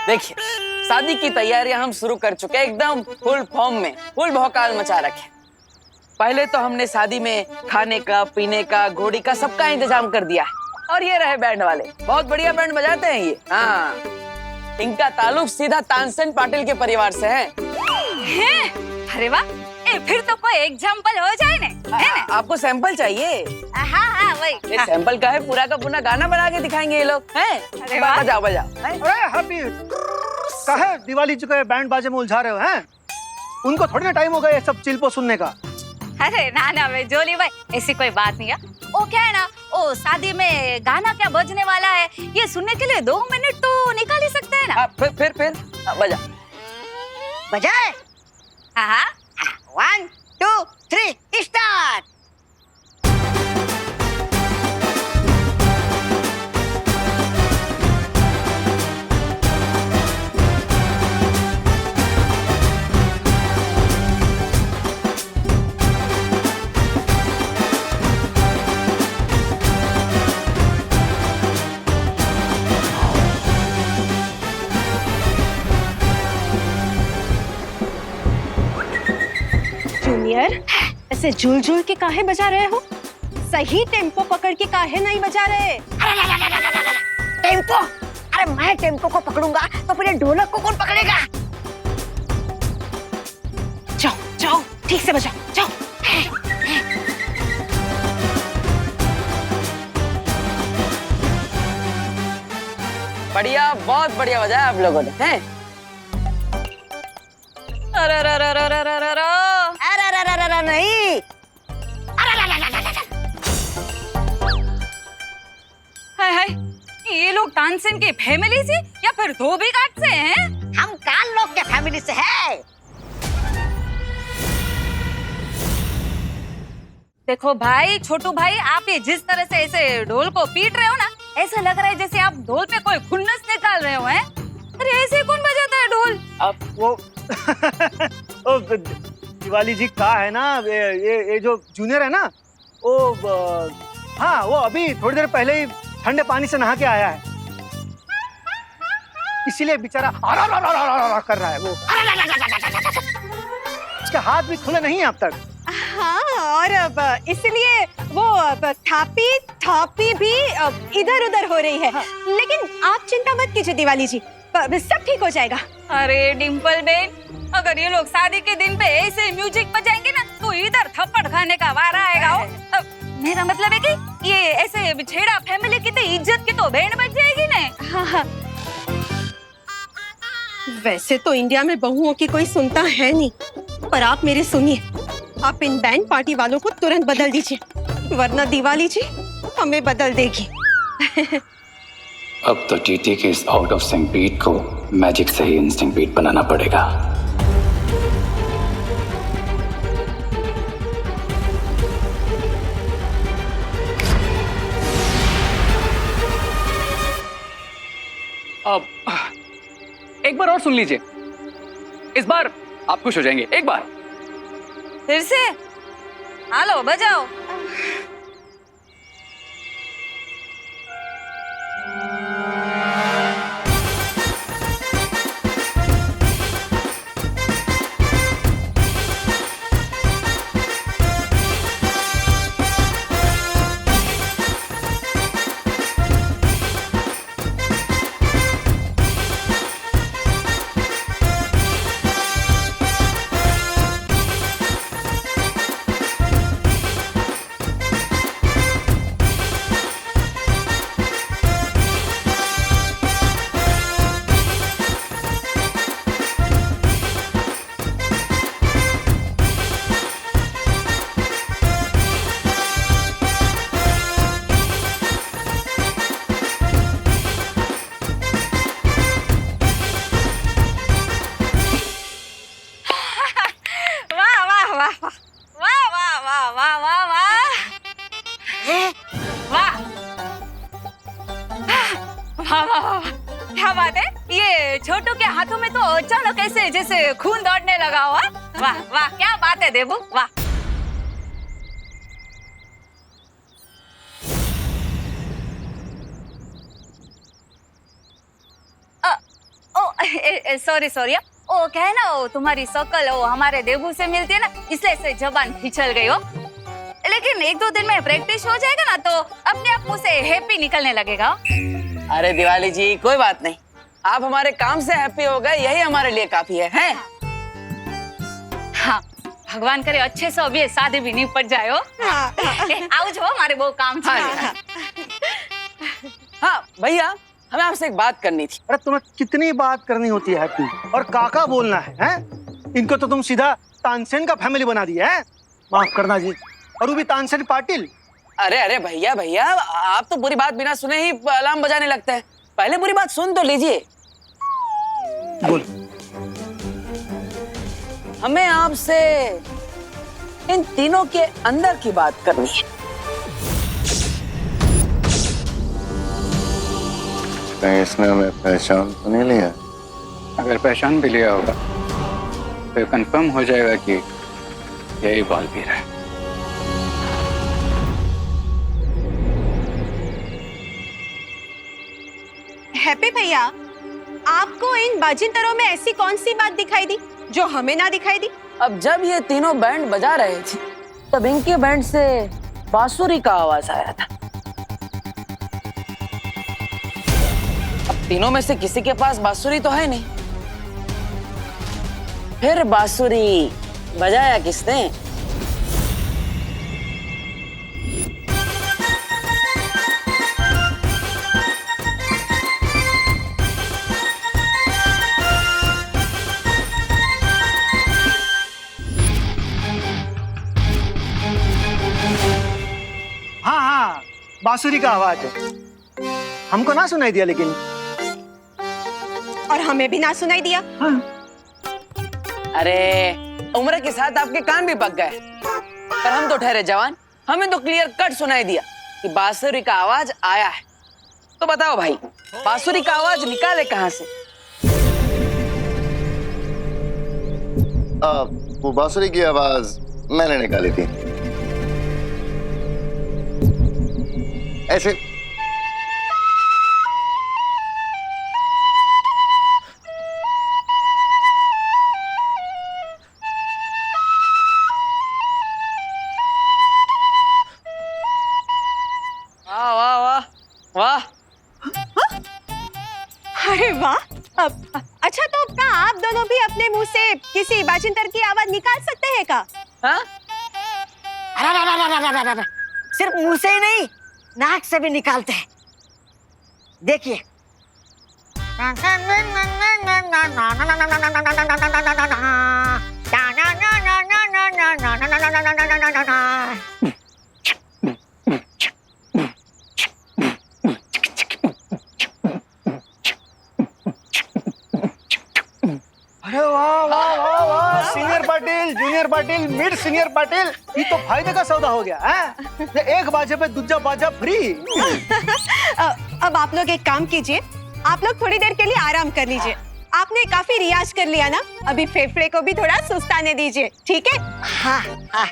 देखिए, शादी की तैयारियां हम शुरू कर चुके हैं, एकदम फुल फॉर्म में, फुल भौकाल मचा रखे। पहले तो हमने शादी में खाने का, पीने का, घोड़ी का सबका इंतजाम कर दिया है। और ये रहे बैंड वाले, बहुत बढ़िया बैंड बजाते हैं ये। हाँ, इनका ताल्लुक सीधा तानसेन पाटिल के परिवार से है। अरे वाह, फिर तो कोई एग्जाम्पल हो जाए ना, है ना? आपको सैंपल चाहिए? हाँ हाँ वही। ये सैंपल का है, पूरा का पूरा गाना बना के दिखाएंगे ये लोग, हैं? बजाओ बजाओ। अरे हैप्पी, काहे दिवाली चुके बैंड बाजे में उलझा रहे हो हैं? उनको थोड़ी ना टाइम हो गया ये सब चिल्पो सुनने का। अरे ना ना भाई जोली भाई, ऐसी कोई बात नहीं है। वो क्या है ना, वो शादी में गाना क्या बजने वाला है ये सुनने के लिए 2 मिनट तो निकाल ही सकते हैं ना। फिर बजा। बजाए? हाँ 1 2 3 स्टार्ट। डियर, ऐसे झूल झूल के काहे बजा रहे हो? सही टेम्पो पकड़ के काहे नहीं बजा रहे? टेम्पो? अरे मैं टेम्पो को पकड़ूंगा तो फिर ये ढोलक को कौन पकड़ेगा? जाओ जाओ, ठीक से बजाओ, जाओ। बढ़िया, बहुत बढ़िया बजाया आप लोगों ने, हैं? अरे नहीं, हाय हाय, ये लोग तानसेन की फैमिली से या फिर धोबी घाट से हैं? हम काल लोग के फैमिली से हैं। देखो भाई, छोटू भाई, आप ये जिस तरह से ऐसे ढोल को पीट रहे हो ना, ऐसा लग रहा है जैसे आप ढोल पे कोई खुन्नस निकाल रहे हो, हैं? अरे ऐसे कौन बजाता है ढोल? अब वो दिवाली जी का है ना, ये जो जूनियर है ना, वो हाँ, वो अभी थोड़ी देर पहले ही ठंडे पानी से नहा के आया है, इसीलिए बेचारा कर रहा है। वो उसके हाथ भी खुले नहीं है अब तक। हाँ, और अब इसलिए वो थापी थापी भी इधर उधर हो रही है। हाँ। लेकिन आप चिंता मत कीजिए दिवाली जी, सब ठीक हो जाएगा। अरे डिम्पल बेन, अगर ये लोग शादी के दिन पे ऐसे म्यूजिक बजाएंगे ना, तो इधर थप्पड़ खाने का वारा आएगा। मेरा मतलब है कि ये ऐसे छेड़ा फैमिली की तो इज्जत की तो बैंड बज जाएगी ना। हाँ हाँ। वैसे तो इंडिया में बहुओं की कोई सुनता है नहीं, पर आप मेरे सुनिए, आप इन बैंड पार्टी वालों को तुरंत बदल दीजिए, वरना दिवाली जी हमें बदल देगी। अब तो टीटी के इस आउट ऑफ सिंक बीट को मैजिक से ही इंस्टिंक्ट बीट बनाना पड़ेगा। अब एक बार और सुन लीजिए, इस बार आप खुश हो जाएंगे। एक बार फिर से हेलो बजाओ। क्या बात है, ये छोटू के हाथों में तो अचानक ऐसे जैसे खून दौड़ने लगा हुआ। वाह वाह, क्या बात है देबू, वाह। सॉरी सॉरी, ओ क्या है ना, वो तुम्हारी शक्ल वो हमारे देबू से मिलती है ना, इसलिए से जबान फिसल गई हो। लेकिन एक दो दिन में प्रैक्टिस हो जाएगा ना, तो अपने आप मुंह से हैप्पी निकलने लगेगा। अरे दिवाली जी, कोई बात नहीं, आप हमारे काम से हैप्पी हो गए, यही हमारे लिए काफी है, हैं? हाँ, भगवान करे अच्छे से अभी शादी भी निपट जाए हो। आओ जो हमारे वो काम था। हाँ भैया, हमें आपसे एक बात करनी थी। अरे तुम्हें कितनी बात करनी होती है हैप्पी, और काका बोलना है, हैं? इनको तो तुम सीधा तानसेन का फैमिली बना दिया है। माफ करना जी, और वो भी तानसेन पाटिल। अरे अरे भैया भैया, आप तो बुरी बात बिना सुने ही अलार्म बजाने लगते हैं, पहले बुरी बात सुन तो लीजिए। बोल। हमें आपसे इन तीनों के अंदर की बात करनी है। कहीं इसने हमें पहचान तो नहीं लिया? अगर पहचान भी लिया होगा तो कंफर्म हो जाएगा कि यही बालवीर है। हैप्पी भैया, आपको इन बाजिंदरों में ऐसी कौन सी बात दिखाई दी जो हमें ना दिखाई दी? अब जब ये तीनों बैंड बजा रहे थे तब इनके बैंड से बांसुरी का आवाज आया था। अब तीनों में से किसी के पास बांसुरी तो है नहीं, फिर बांसुरी बजाया किसने? हाँ हाँ, बांसुरी का आवाज है। हमको ना सुनाई दिया लेकिन। और हमें भी ना सुनाई दिया। हाँ। अरे उम्र के साथ आपके कान भी पक गए, पर हम तो ठहरे जवान, हमें तो क्लियर कट सुनाई दिया कि बांसुरी का आवाज आया है। तो बताओ भाई, बांसुरी का आवाज निकाले कहाँ से? वो बांसुरी की आवाज मैंने निकाली थी। ऐसे वाह वाह वाह वाह। अरे वाह। अच्छा, तो क्या आप दोनों भी अपने मुंह से किसी बाजिंतर की आवाज निकाल सकते हैं का? हाँ? सिर्फ मुंह से ही नहीं, नाक से भी निकालते हैं। देखिए। अरे वाह वाह वाह वाह, senior Patil, junior Patil, mid senior Patil, ये तो फायदे का सौदा हो गया है। ये एक बाजे पे दूसरा बाजा फ्री। अब आप लोग एक काम कीजिए, आप लोग थोड़ी देर के लिए आराम कर लीजिए। आपने काफी रियाज कर लिया ना, अभी फेफड़े को भी थोड़ा सुस्ताने दीजिए, ठीक है? हाँ हाँ।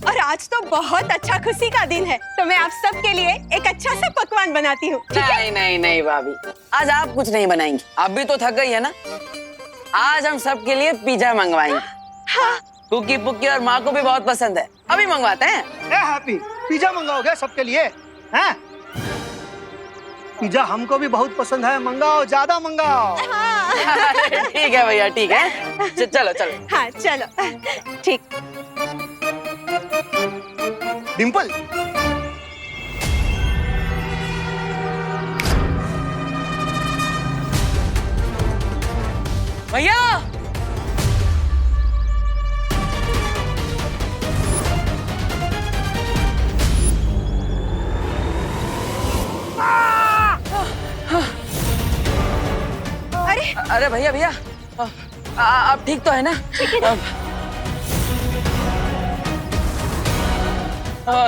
और आज तो बहुत अच्छा खुशी का दिन है, तो मैं आप सबके लिए एक अच्छा सा पकवान बनाती हूँ। नहीं नहीं नहीं भाभी, आज आप कुछ नहीं बनाएंगी, आप भी तो थक गई है ना। आज हम सबके लिए पिज्जा मंगवाएंगे। हाँ। कुकी पुक्की और माँ को भी बहुत पसंद है, अभी मंगवाते हैं। हैप्पी, पिज्जा मंगाओगे सबके लिए? हैं? पिज्जा हमको भी बहुत पसंद है, मंगाओ, ज्यादा मंगाओ। ठीक है भैया, ठीक है, चलो चलो। हाँ चलो, ठीक। डिम्पल, भैया अरे भैया भैया, आप ठीक तो है ना?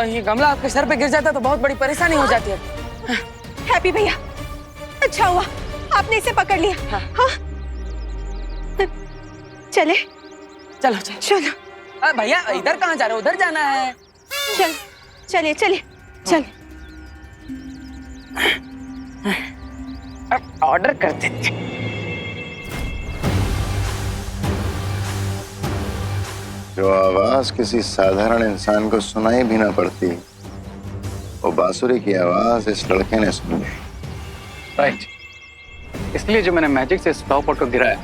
ये गमला आपके सर पे गिर जाता तो बहुत बड़ी परेशानी हो जाती है। हैप्पी भैया, अच्छा हुआ आपने इसे पकड़ लिया। हाँ। चले, चलो चलो चलो। भैया इधर कहाँ जा रहे हो? उधर जाना है। चल चलिए चलिए चल। अब ऑर्डर कर देते। जो आवाज किसी साधारण इंसान को सुनाई भी ना पड़ती, वो बांसुरी की आवाज इस लड़के ने सुनी। राइट, इसलिए जो मैंने मैजिक से स्टॉप आउट को गिराया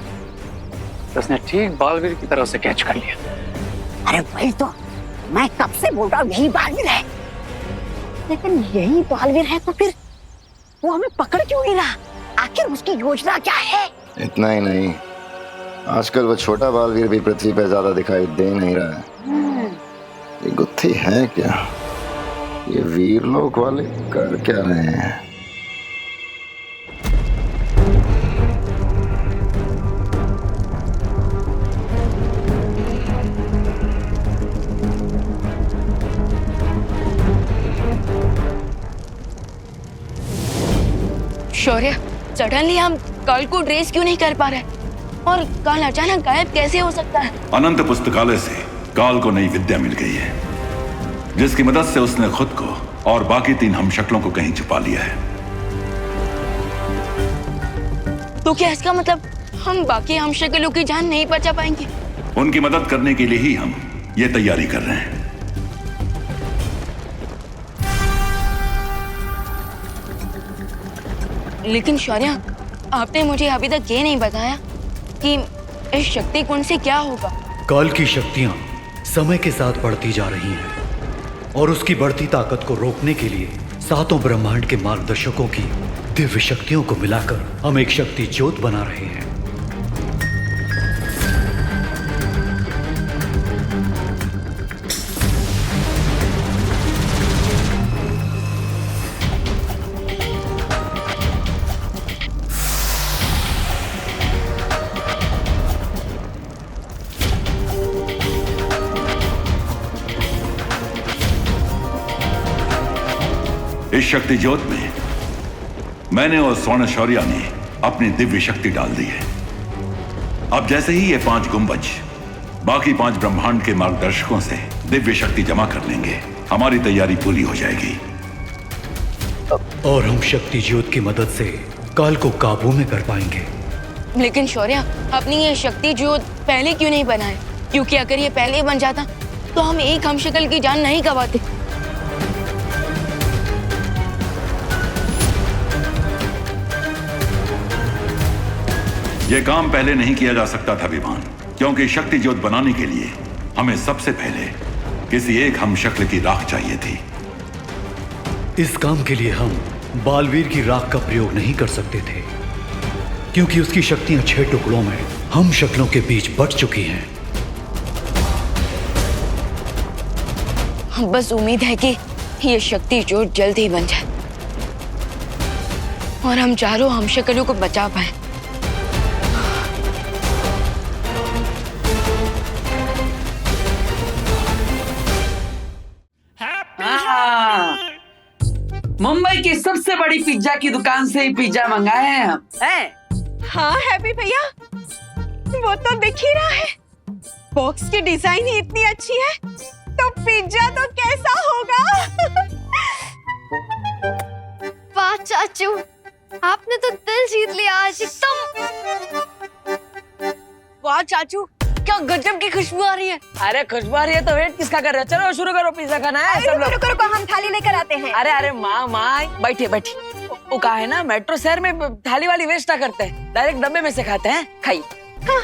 तो उसने ठीक बालवीर की तरह से कैच कर लिया। अरे वही तो मैं कब से बोल रहा हूँ, यही बालवीर है। लेकिन यही बालवीर है तो फिर वो हमें पकड़ क्यों नहीं रहा? आखिर उसकी योजना क्या है? इतना ही नहीं, आजकल वो छोटा बालवीर भी पृथ्वी पे ज्यादा दिखाई दे नहीं रहा है। ये गुत्थी है क्या? ये वीरलोक वाले कर क्या रहे हैं? शौर्य, सडनली हम कल को ट्रेस क्यों नहीं कर पा रहे? और कल अचानक गायब कैसे हो सकता है? अनंत पुस्तकालय से काल को नई विद्या मिल गई है, जिसकी मदद से उसने खुद को और बाकी 3 हमशक्लों को कहीं छुपा लिया है। तो क्या इसका मतलब हम बाकी हमशक्लों की जान नहीं बचा पाएंगे? उनकी मदद करने के लिए ही हम ये तैयारी कर रहे हैं। लेकिन शौर्य, आपने मुझे अभी तक ये नहीं बताया कि इस शक्ति कुंड से क्या होगा। काल की शक्तियां समय के साथ बढ़ती जा रही हैं और उसकी बढ़ती ताकत को रोकने के लिए सातों ब्रह्मांड के मार्गदर्शकों की दिव्य शक्तियों को मिलाकर हम एक शक्ति ज्योत बना रहे हैं। इस शक्ति ज्योत में मैंने और स्वर्ण शौर्या ने अपनी दिव्य शक्ति डाल दी है। अब जैसे ही ये 5 गुंबज बाकी 5 ब्रह्मांड के मार्गदर्शकों से दिव्य शक्ति जमा कर लेंगे, हमारी तैयारी पूरी हो जाएगी और हम शक्ति ज्योत की मदद से काल को काबू में कर पाएंगे। लेकिन शौर्य, अपनी ये शक्ति ज्योत पहले क्यों नहीं बनाए? क्योंकि अगर ये पहले बन जाता तो हम एक हमशक्ल की जान नहीं गंवाते। यह काम पहले नहीं किया जा सकता था विमान, क्योंकि शक्ति ज्योत बनाने के लिए हमें सबसे पहले किसी एक हमशक्ल की राख चाहिए थी। इस काम के लिए हम बालवीर की राख का प्रयोग नहीं कर सकते थे, क्योंकि उसकी शक्तियां 6 टुकड़ों में हम शक्लों के बीच बट चुकी हैं। बस उम्मीद है कि ये शक्ति ज्योत जल्द ही बन जाए और हम चारों हमशक्लों को बचा पाए। मुंबई की सबसे बड़ी पिज्जा की दुकान से ही पिज्जा मंगाए हैं हम। हैं? हाँ हैप्पी भैया, वो तो दिख ही रहा है। बॉक्स की डिजाइन ही इतनी अच्छी है, तो पिज्जा तो कैसा होगा? वाह चाचू, आपने तो दिल जीत लिया आज एकदम। वाह चाचू, क्या गजब की खुशबू आ रही है। अरे खुशबू आ रही है तो वेट किसका कर रहे हो? चलो शुरू करो, पिज्जा खाना है सब लोग। रुको रुको, हम थाली लेकर आते हैं। अरे माँ बैठिए बैठिए। वो कहा है ना, मेट्रो शहर में थाली वाली वेस्ट ना करते हैं, डायरेक्ट डब्बे में से खाते हैं। खाइए। हाँ।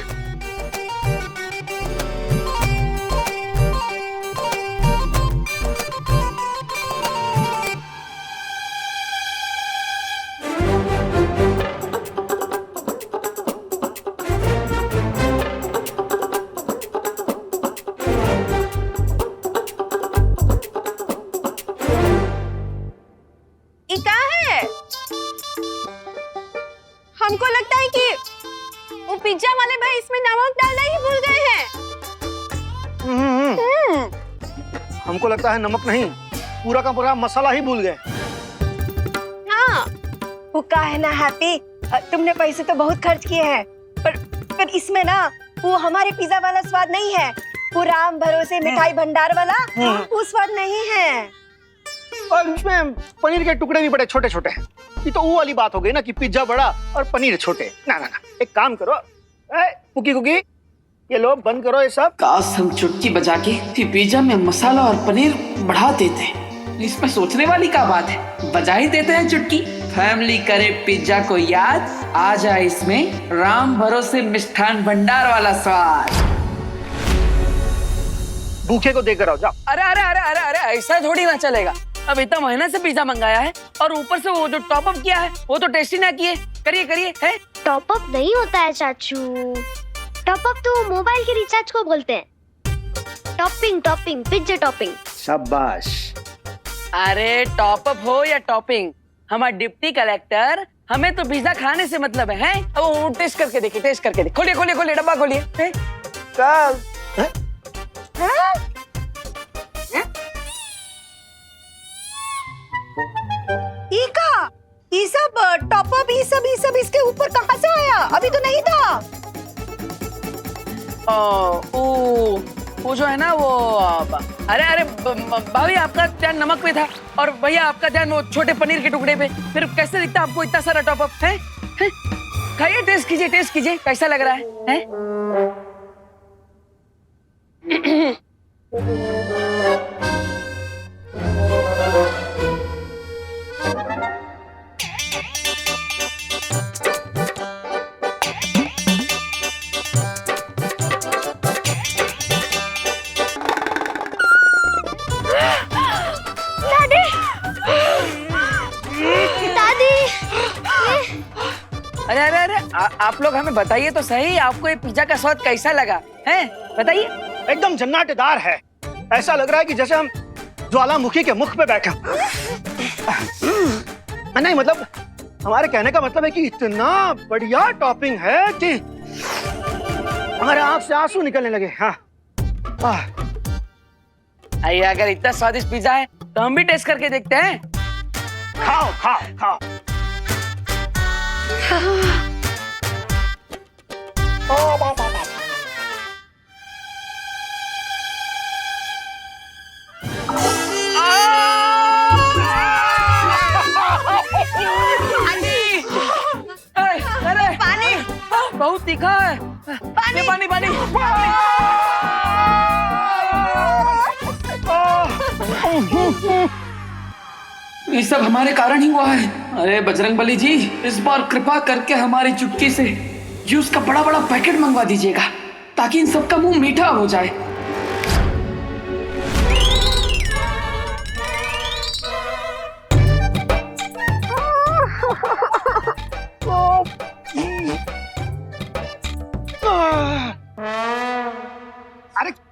हमको लगता है कि वो पिज्जा वाले भाई इसमें नमक डालना ही भूल गए हैं। हमको लगता है नमक नहीं, पूरा का पूरा मसाला ही भूल गए। हाँ, वो का है ना हैप्पी, तुमने पैसे तो बहुत खर्च किए हैं, पर इसमें ना वो हमारे पिज्जा वाला स्वाद नहीं है। वो राम भरोसे मिठाई भंडार वाला वो स्वाद नहीं है। और इसमें पनीर के टुकड़े भी बड़े छोटे छोटे हैं। ये तो वो वाली बात हो गई ना कि पिज्जा बड़ा और पनीर छोटे। ना ना ना, एक काम करो, कुकी कुकी, ये लो बंद करो ये सब। काश हम चुटकी बजा के पिज्जा में मसाला और पनीर बढ़ा देते। इसमें सोचने वाली क्या बात है, बजा ही देते हैं चुटकी। फैमिली करे पिज्जा को याद, आ जाए इसमें राम भरोसे मिष्ठान भंडार वाला स्वाद। भूखे को देकर आओ, जाओ। अरे अरे अरे अरे अरे, ऐसा थोड़ी ना चलेगा। अब इतना महीना से पिज्जा मंगाया है और ऊपर से वो जो टॉप अप किया है वो तो टेस्टी ना किए। करिए करिए। है टॉप अप नहीं होता है चाचू, टॉप अप तो मोबाइल के रिचार्ज को बोलते हैं। Topping topping, pizza topping. शाबाश। अरे टॉप अप हो या टॉपिंग, हमारा डिप्टी कलेक्टर, हमें तो पिज्जा खाने से मतलब है। अब वो टेस्ट करके देखिए, टेस्ट करके देखिए। खोलिए खोलिए खोलिए, डब्बा खोलिए। ये सब टॉप अप, ये सब इसके ऊपर कहाँ से आया? अभी तो नहीं था। वो जो है ना वो, अरे अरे भाभी, आपका ध्यान नमक पे था और भैया आपका ध्यान वो छोटे पनीर के टुकड़े पे। फिर कैसे दिखता आपको इतना सारा टॉप अप है? खाइए, टेस्ट कीजिए, टेस्ट कीजिए, कैसा लग रहा है? अरे अरे अरे आप लोग हमें बताइए तो सही, आपको ये पिज्जा का स्वाद कैसा लगा है? बताइए। एकदम जन्नतेदार है। ऐसा लग रहा है कि जैसे हम ज्वालामुखी के मुख पे बैठे। नहीं मतलब हमारे कहने का मतलब है कि इतना बढ़िया टॉपिंग है कि हमारे आंख से आंसू निकलने लगे। हाँ आइए, अगर इतना स्वादिष्ट पिज्जा है तो हम भी टेस्ट करके देखते हैं। खाओ खाओ खाओ। अरे पानी बहुत तीखा है। पानी पानी पानी। ये सब हमारे कारण ही हुआ है। अरे बजरंगबली जी, इस बार कृपा करके हमारी चुटकी से जूस का बड़ा बड़ा पैकेट मंगवा दीजिएगा ताकि इन सबका मुंह मीठा हो जाए।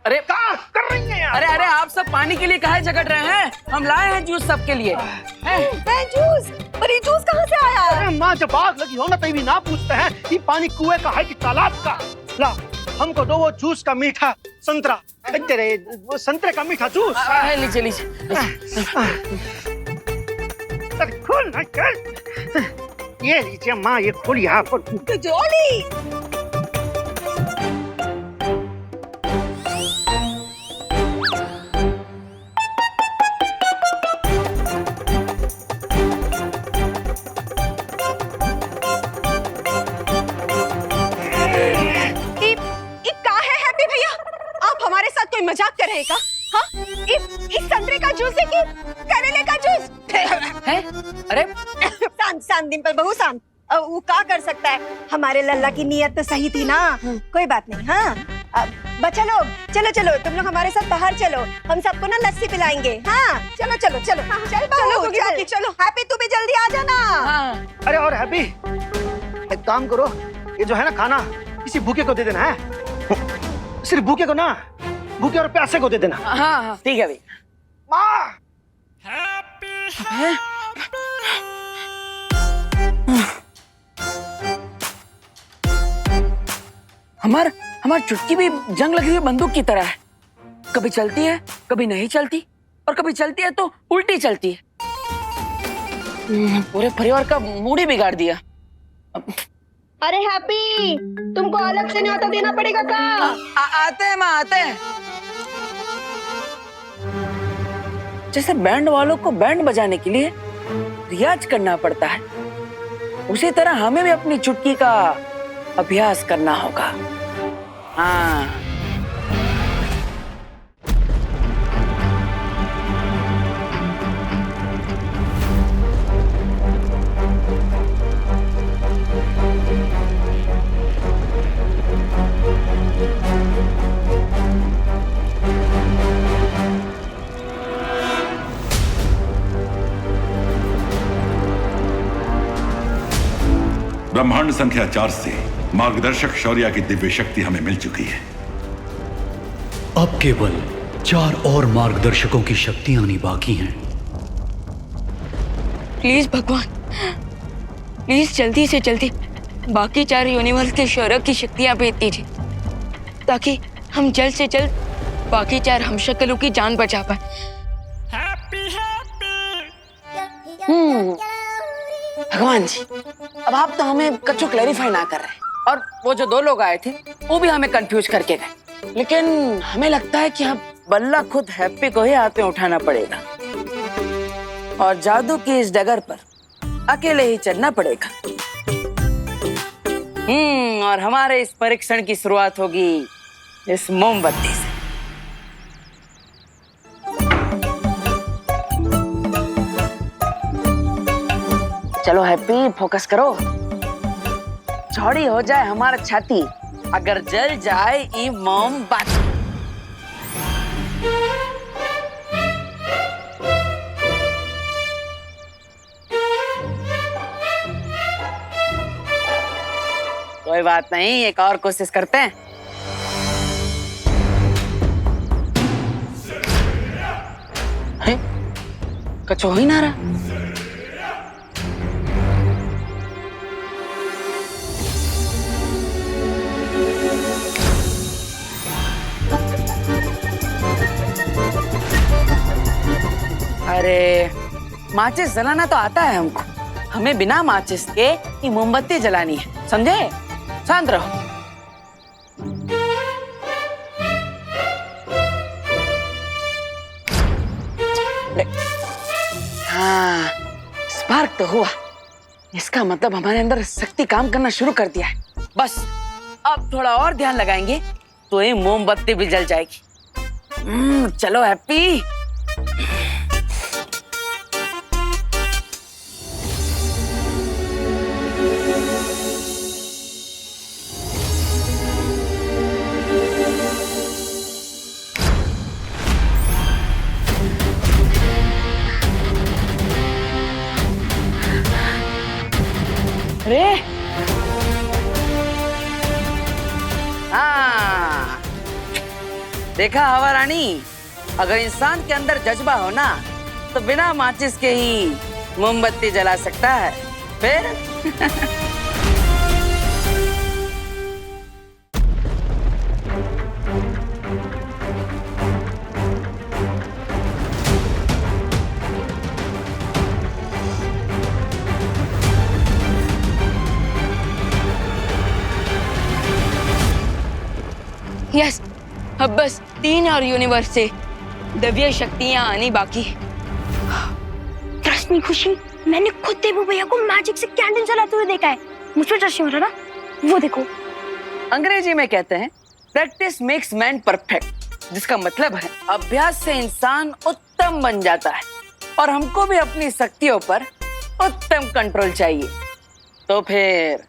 अरे क्या कर रही हैं यार? अरे अरे आप सब पानी के लिए काहे झगड़ रहे हैं? हम लाए हैं जूस सबके लिए। जूस? पर ये जूस कहाँ से आया? अरे माँ, जब आग लगी हो ना तभी ना पूछते हैं कि पानी कुएं का है कि तालाब का। ला हमको दो वो जूस का मीठा संतरा। तेरे वो संतरे का मीठा जूस। लीजिए लीजिए। खोल ना कर। ये लीजिए माँ, ये खोलिए आप। जोली मजाक कर रहे का? हाँ? इस संतरे का जूस है कि करेले का जूस है? अरे शांत डिम्पल बहू शांत। वो क्या कर सकता है? हमारे लल्ला की नीयत तो सही थी ना। कोई बात नहीं। हाँ बच्चा लोग, चलो चलो तुम लोग हमारे साथ बाहर चलो, हम सबको ना लस्सी पिलाएंगे। हाँ चलो चलो चलो। हाँ, चल चलो चलो। हैप्पी तू भी जल्दी आ जाना। हाँ। अरे और हैप्पी एक काम करो, ये जो है ना खाना किसी भूखे को दे देना है। सिर्फ भूखे को ना, भूखे और प्यासे को दे देना। हाँ हाँ ठीक है भाई। माँ हमारी चुटकी भी जंग लगी हुई बंदूक की तरह है। कभी चलती है, कभी नहीं चलती, और कभी चलती है तो उल्टी चलती है। पूरे परिवार का मूड ही बिगाड़ दिया। अरे हैप्पी, तुमको अलग से न्योता देना पड़ेगा का? आते हैं माँ, आते हैं। जैसे बैंड वालों को बैंड बजाने के लिए रियाज करना पड़ता है, उसी तरह हमें भी अपनी चुटकी का अभ्यास करना होगा। हाँ ब्रह्मांड संख्या 4 से मार्गदर्शक शौर्य की दिव्य शक्ति हमें मिल चुकी है। अब केवल 4 और मार्गदर्शकों की शक्तियां आनी बाकी हैं। प्लीज भगवान, प्लीज जल्दी से जल्दी बाकी 4 यूनिवर्स के शौर्य की शक्तियां भेज दीजिए ताकि हम जल्द से जल्द बाकी 4 हमशक्लों की जान बचा पाए। भगवान जी, अब आप तो हमें कच्चू क्लैरिफाई ना कर रहे, और वो जो 2 लोग आए थे वो भी हमें कंफ्यूज करके गए। लेकिन हमें लगता है कि हम बल्ला खुद हैप्पी को ही हाथ में उठाना पड़ेगा और जादू की इस डगर पर अकेले ही चलना पड़ेगा। और हमारे इस परीक्षण की शुरुआत होगी इस मोमबत्ती से। चलो हैप्पी, फोकस करो। चौड़ी हो जाए हमारा छाती, अगर जल जाए ई मोमबत्ती। कोई बात नहीं, एक और कोशिश करते हैं। कुछ हो ही ना रहा। अरे माचिस जलाना तो आता है हमको, हमें बिना माचिस के ये मोमबत्ती जलानी है, समझे? शांत रहो। हाँ, स्पार्क तो हुआ। इसका मतलब हमारे अंदर शक्ति काम करना शुरू कर दिया है। बस अब थोड़ा और ध्यान लगाएंगे तो ये मोमबत्ती भी जल जाएगी। चलो हैप्पी। अरे हाँ, देखा हवा रानी, अगर इंसान के अंदर जज्बा हो ना तो बिना माचिस के ही मोमबत्ती जला सकता है। फिर यस, अब बस 3 और यूनिवर्स से दिव्य शक्तियां आनी बाकी। ट्रस्ट मी खुशी, मैंने खुद देबू भैया को मैजिक से कैंडल जलाते हुए देखा है। मुझ पे ट्रस्ट नहीं हो रहा ना? वो देखो। अंग्रेजी में कहते हैं प्रैक्टिस मेक्स मैन परफेक्ट, जिसका मतलब है अभ्यास से इंसान उत्तम बन जाता है। और हमको भी अपनी शक्तियों पर उत्तम कंट्रोल चाहिए। तो फिर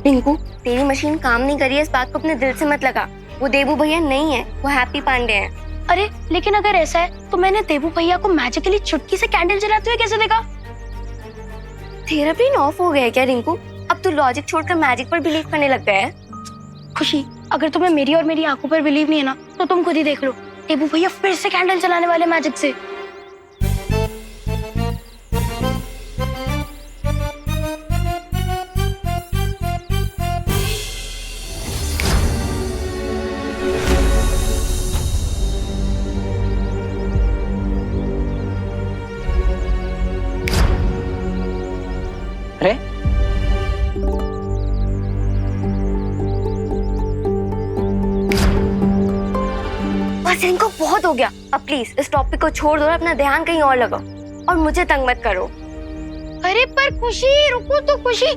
टिंकू, तेरी मशीन काम नहीं करी है, इस बात को अपने दिल से मत लगा। वो देबू भैया नहीं है, वो हैप्पी पांडे हैं। अरे लेकिन अगर ऐसा है तो मैंने देबू भैया को मैजिकली चुटकी से कैंडल जलाते हुए कैसे देखा? तेरा ब्रेन ऑफ हो गया है क्या रिंकू? अब तू लॉजिक छोड़कर मैजिक पर बिलीव करने लग गया है। खुशी, अगर तुम्हें मेरी और मेरी आंखों पर बिलीव नहीं है ना तो तुम खुद ही देख लो, देबू भैया फिर से कैंडल जलाने वाले मैजिक से। अरे बस इनको बहुत हो गया। अब प्लीज इस टॉपिक को छोड़ दो और अपना ध्यान कहीं और लगाओ और मुझे तंग मत करो। अरे पर खुशी, रुको तो खुशी।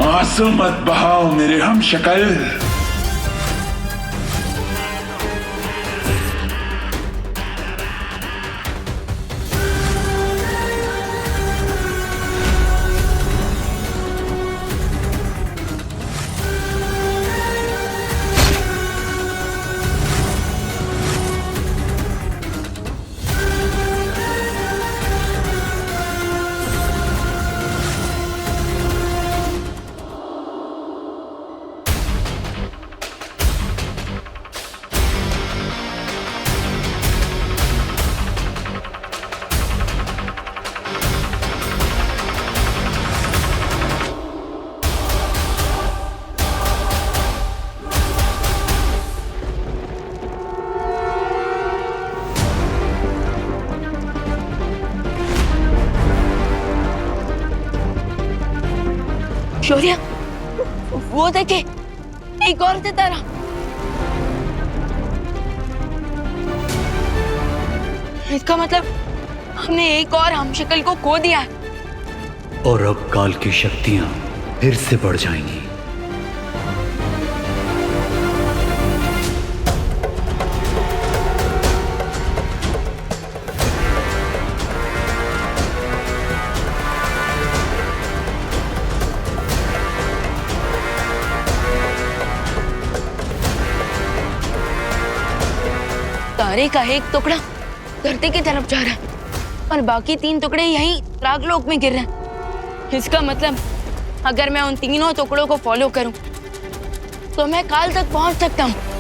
आंसू मत बहाओ मेरे हम शक्ल, शौर्या, वो देखे, एक और सितारा। इसका मतलब हमने एक और हमशक्ल को खो दिया है। और अब काल की शक्तियां फिर से बढ़ जाएंगी। तारे का एक टुकड़ा धरती की तरफ जा रहा है और बाकी 3 टुकड़े यहीं रागलोक में गिर रहे हैं। इसका मतलब अगर मैं उन तीनों टुकड़ों को फॉलो करूं तो मैं काल तक पहुंच सकता हूं।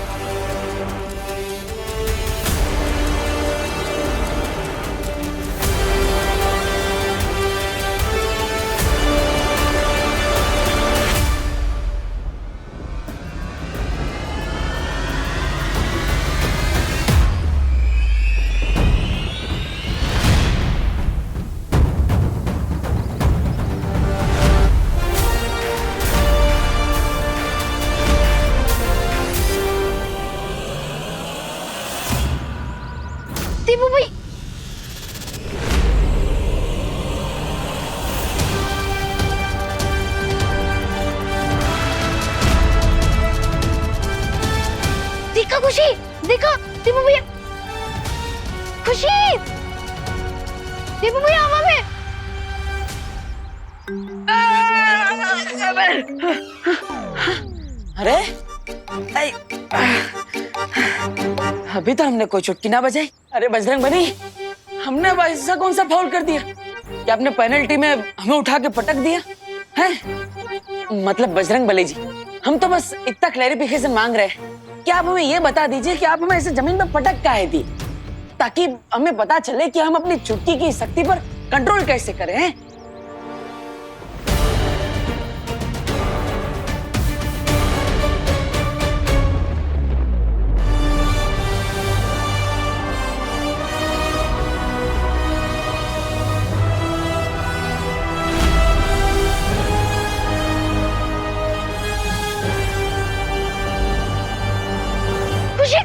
दीपू भाई, देखा खुशी, देखा दीपू भैया, खुशी, दीपू भैया हवा में। अरे अभी तो हमने कोई चुटकी ना बजाई। अरे बजरंग बली, हमने अब ऐसा कौन सा फाउल कर दिया कि आपने पेनल्टी में हमें उठा के पटक दिया है? मतलब बजरंग बली जी, हम तो बस इतना क्लैरिफिकेशन मांग रहे हैं कि आप हमें ये बता दीजिए कि आप हमें ऐसे जमीन पर पटक काहे दी, ताकि हमें पता चले कि हम अपनी चुटकी की शक्ति पर कंट्रोल कैसे करें हैं?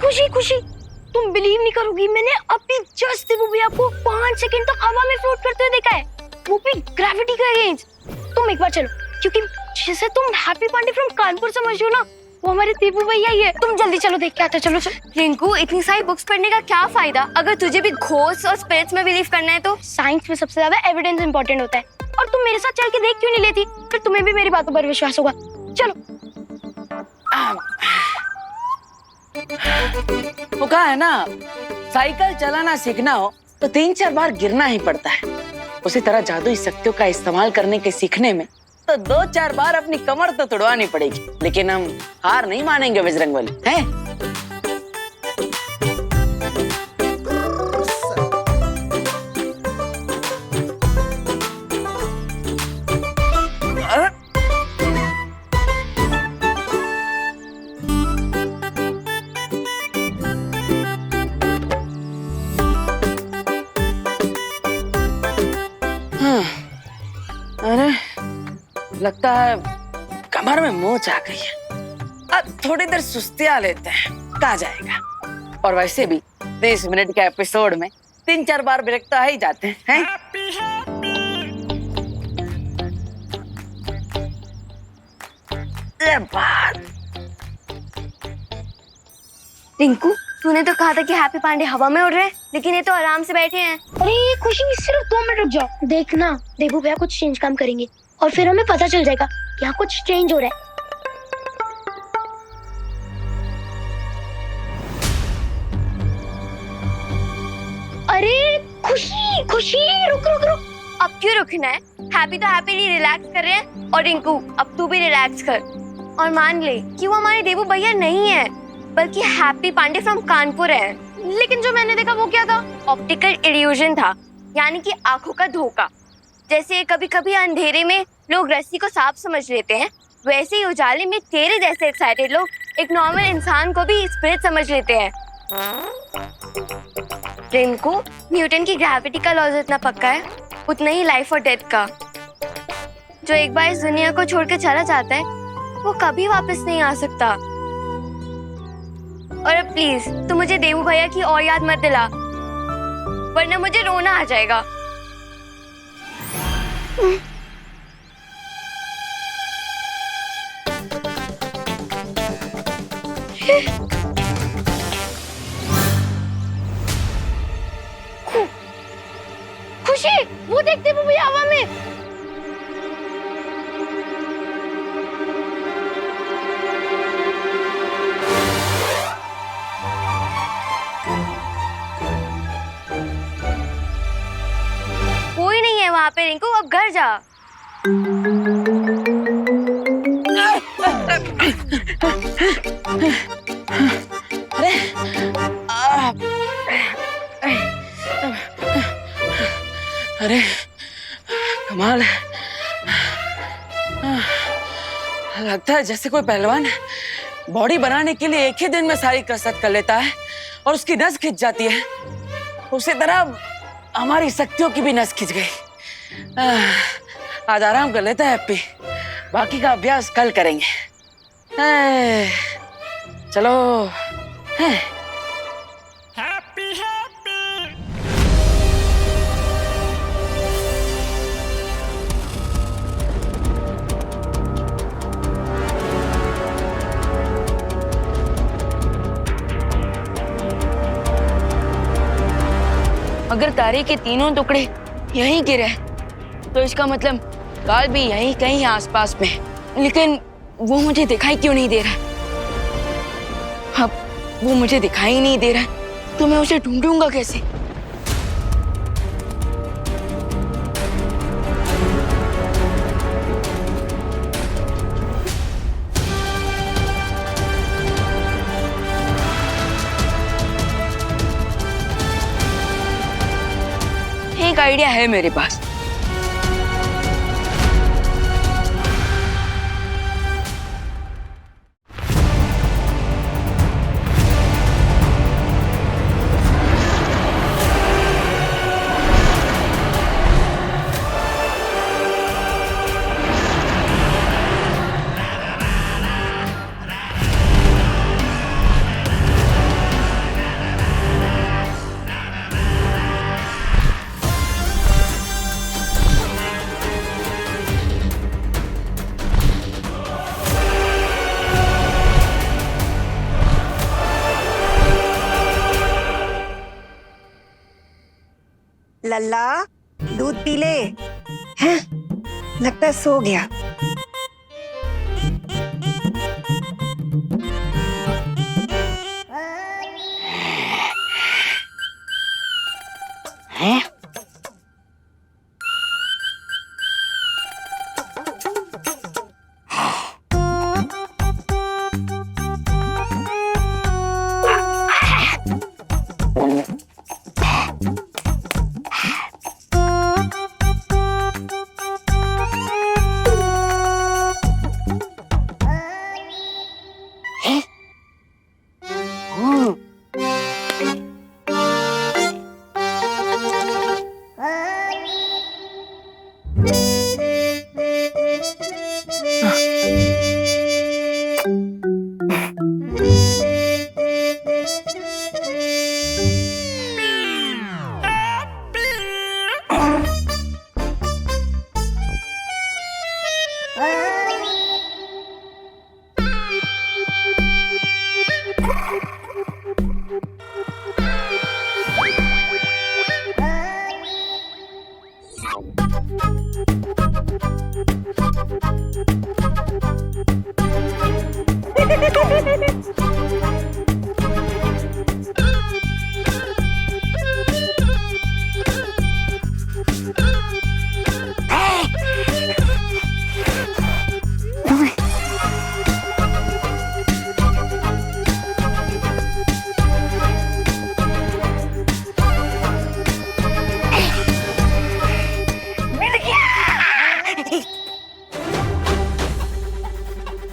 खुशी, खुशी, तुम बिलीव नहीं करोगी, मैंने अभी जस्ट दीपू भैया को 5 सेकंड तक हवा में फ्लोट करते हुए देखा है, वो भी ग्रेविटी के अगेंस्ट। तुम एक बार चलो, क्योंकि जिसे तुम हैप्पी पांडे फ्रॉम कानपुर समझ हो ना, वो हमारे दीपू भैया ही है। तुम जल्दी चलो, देख के आते। चलो चलो। रिंकू, इतनी सारी बुक्स पढ़ने का क्या फायदा अगर तुझे भी घोस्ट और स्पिरिट्स में बिलीव करना है तो? साइंस में सबसे ज्यादा एविडेंस इंपॉर्टेंट होता है, और तुम मेरे साथ चल के देख क्यों नहीं लेती? फिर तुम्हें भी मेरी बातों पर विश्वास होगा। चलो। वो कहा है ना, साइकिल चलाना सीखना हो तो 3-4 बार गिरना ही पड़ता है। उसी तरह जादुई शक्तियों का इस्तेमाल करने के सीखने में तो 2-4 बार अपनी कमर तो तुड़वानी पड़ेगी, लेकिन हम हार नहीं मानेंगे बजरंगबली, हैं? अरे लगता है कमर में मोच आ गई है। अब थोड़ी देर सुस्तिया लेते हैं, कहा जाएगा। और वैसे भी 30 मिनट के एपिसोड में 3-4 बार ब्रेक तो आ ही जाते हैं। ये बात। रिंकू, तूने तो कहा था कि हैप्पी पांडे हवा में उड़ रहे हैं, लेकिन ये तो आराम से बैठे हैं। अरे खुशी, सिर्फ 2 मिनट रुक जाओ, देखना देवू भैया कुछ चेंज काम करेंगे और फिर हमें पता चल जाएगा कि यहाँ कुछ चेंज हो रहा है। अरे खुशी, खुशी, रुक रुक रुक। अब क्यों रुकना है? हैप्पी तो हैप्पीली रिलैक्स कर रहे हैं, और रिंकू अब तू भी रिलैक्स कर और मान ले कि वो हमारे देवू भैया नहीं है, बल्कि हैप्पी पांडे फ्रॉम कानपुर है। लेकिन जो मैंने देखा वो क्या था? ऑप्टिकल इल्यूजन था, यानी कि आंखों का धोखा। जैसे कभी कभी अंधेरे में लोग रस्सी को सांप समझ लेते हैं, वैसे ही उजाले में तेरे जैसे एक्साइटेड लोग एक नॉर्मल इंसान को भी स्पिरिट समझ लेते हैं। रिंकू, न्यूटन की ग्रेविटी का लॉ जितना पक्का है उतना ही लाइफ और डेथ का। जो एक बार इस दुनिया को छोड़ के चला जाता है वो कभी वापस नहीं आ सकता। और अब प्लीज तू मुझे देवू भैया की और याद मत दिला, वरना मुझे रोना आ जाएगा। खुशी, वो देखते वो भैया हवा में। कोई नहीं है वहां पे रिंकू, अब घर जा। अरे कमाल है, लगता है जैसे कोई पहलवान बॉडी बनाने के लिए एक ही दिन में सारी कसरत कर लेता है और उसकी नस खिंच जाती है। उसी तरह हमारी शक्तियों की भी नस खिंच गई। आज आराम कर लेता है हैप्पी, बाकी का अभ्यास कल करेंगे। चलो। अगर तारे के तीनों टुकड़े यहीं गिरे तो इसका मतलब काल भी यहीं कहीं आसपास में है। लेकिन वो मुझे दिखाई क्यों नहीं दे रहा? अब वो मुझे दिखाई नहीं दे रहा तो मैं उसे ढूंढूंगा कैसे? एक आइडिया है मेरे पास। लल्ला दूध पी ले। हैं? लगता है सो गया। हैं?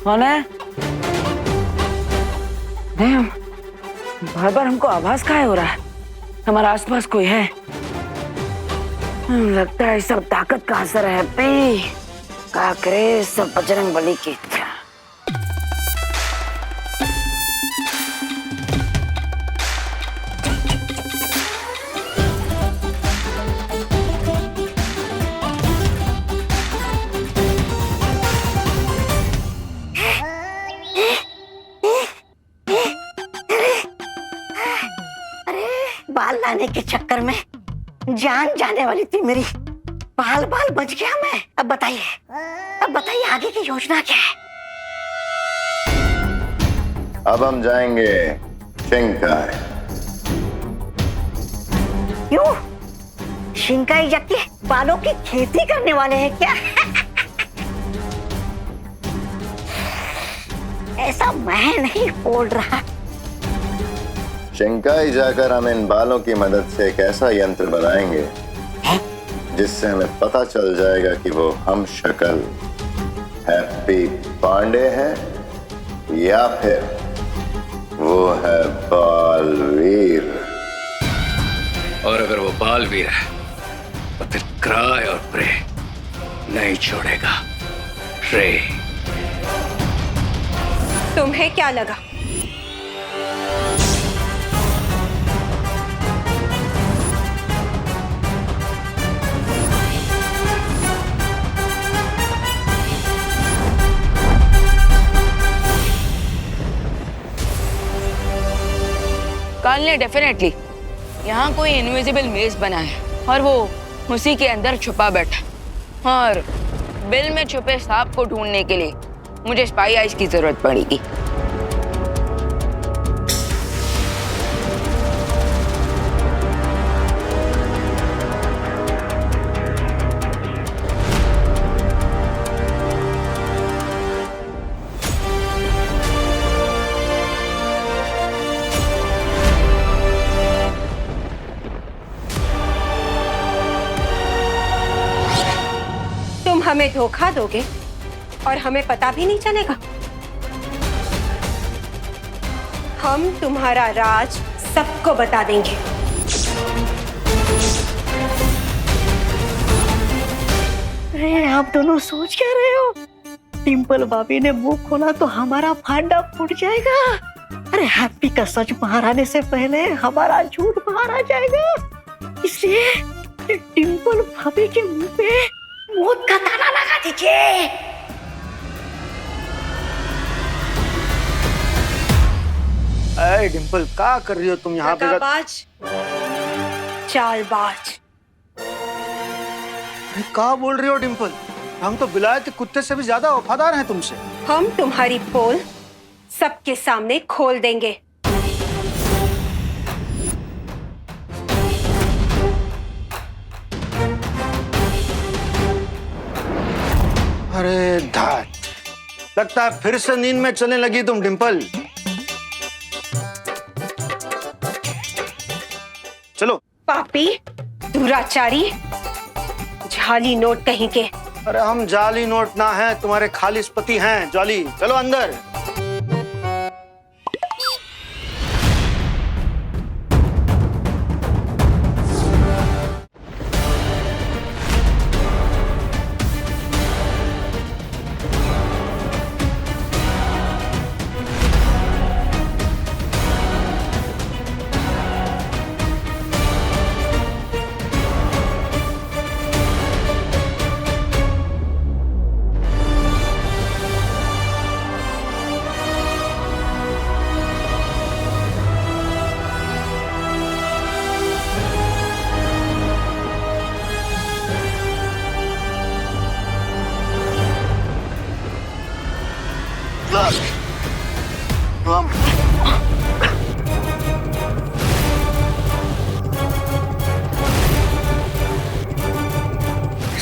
कौन है? नहीं, बार बार हमको आवाज काहे हो रहा है? हमारे आसपास कोई है? लगता है सब ताकत का असर है। हैप्पी का करे सब बजरंग बली की इच्छा। बाल लाने के चक्कर में जान जाने वाली थी मेरी। बाल बच गया मैं। अब बताइए आगे की योजना क्या है? अब हम जाएंगे शिंकाई। क्यों? शिंकाई जाके बालों की खेती करने वाले हैं क्या? ऐसा मैं नहीं बोल रहा। शिंकाई जाकर हम इन बालों की मदद से एक ऐसा यंत्र बनाएंगे जिससे हमें पता चल जाएगा कि वो हम शक्ल हैप्पी पांडे है या फिर वो है बालवीर। और अगर वो बालवीर है तो फिर क्राय और प्रे नहीं छोड़ेगा। रे तुम्हें क्या लगा काल ने डेफिनेटली यहाँ कोई इनविजिबल मेज बना है और वो उसी के अंदर छुपा बैठा। और बिल में छुपे सांप को ढूंढने के लिए मुझे स्पाई आइज की जरूरत पड़ेगी। हमें धोखा दोगे और हमें पता भी नहीं चलेगा। हम तुम्हारा राज सबको बता देंगे। अरे आप दोनों सोच क्या रहे हो? डिम्पल भाभी ने मुंह खोला तो हमारा फांडा फूट जाएगा। अरे हैप्पी का सच बाहर आने से पहले हमारा झूठ बाहर आ जाएगा। इसलिए डिम्पल भाभी के मुंह पे मौत का ताला लगा दीजिए। अरे डिम्पल क्या कर रही हो तुम यहाँ पे? चालबाज। क्या बोल रही हो डिम्पल? हम तो बिलायती कुत्ते से भी ज्यादा वफादार हैं तुमसे। हम तुम्हारी पोल सबके सामने खोल देंगे। अरे धात, लगता है फिर से नींद में चलने लगी तुम डिम्पल। चलो। पापी, दुराचारी, जाली नोट कहीं के। अरे हम जाली नोट ना हैं, तुम्हारे खालिस पति हैं जाली। चलो अंदर।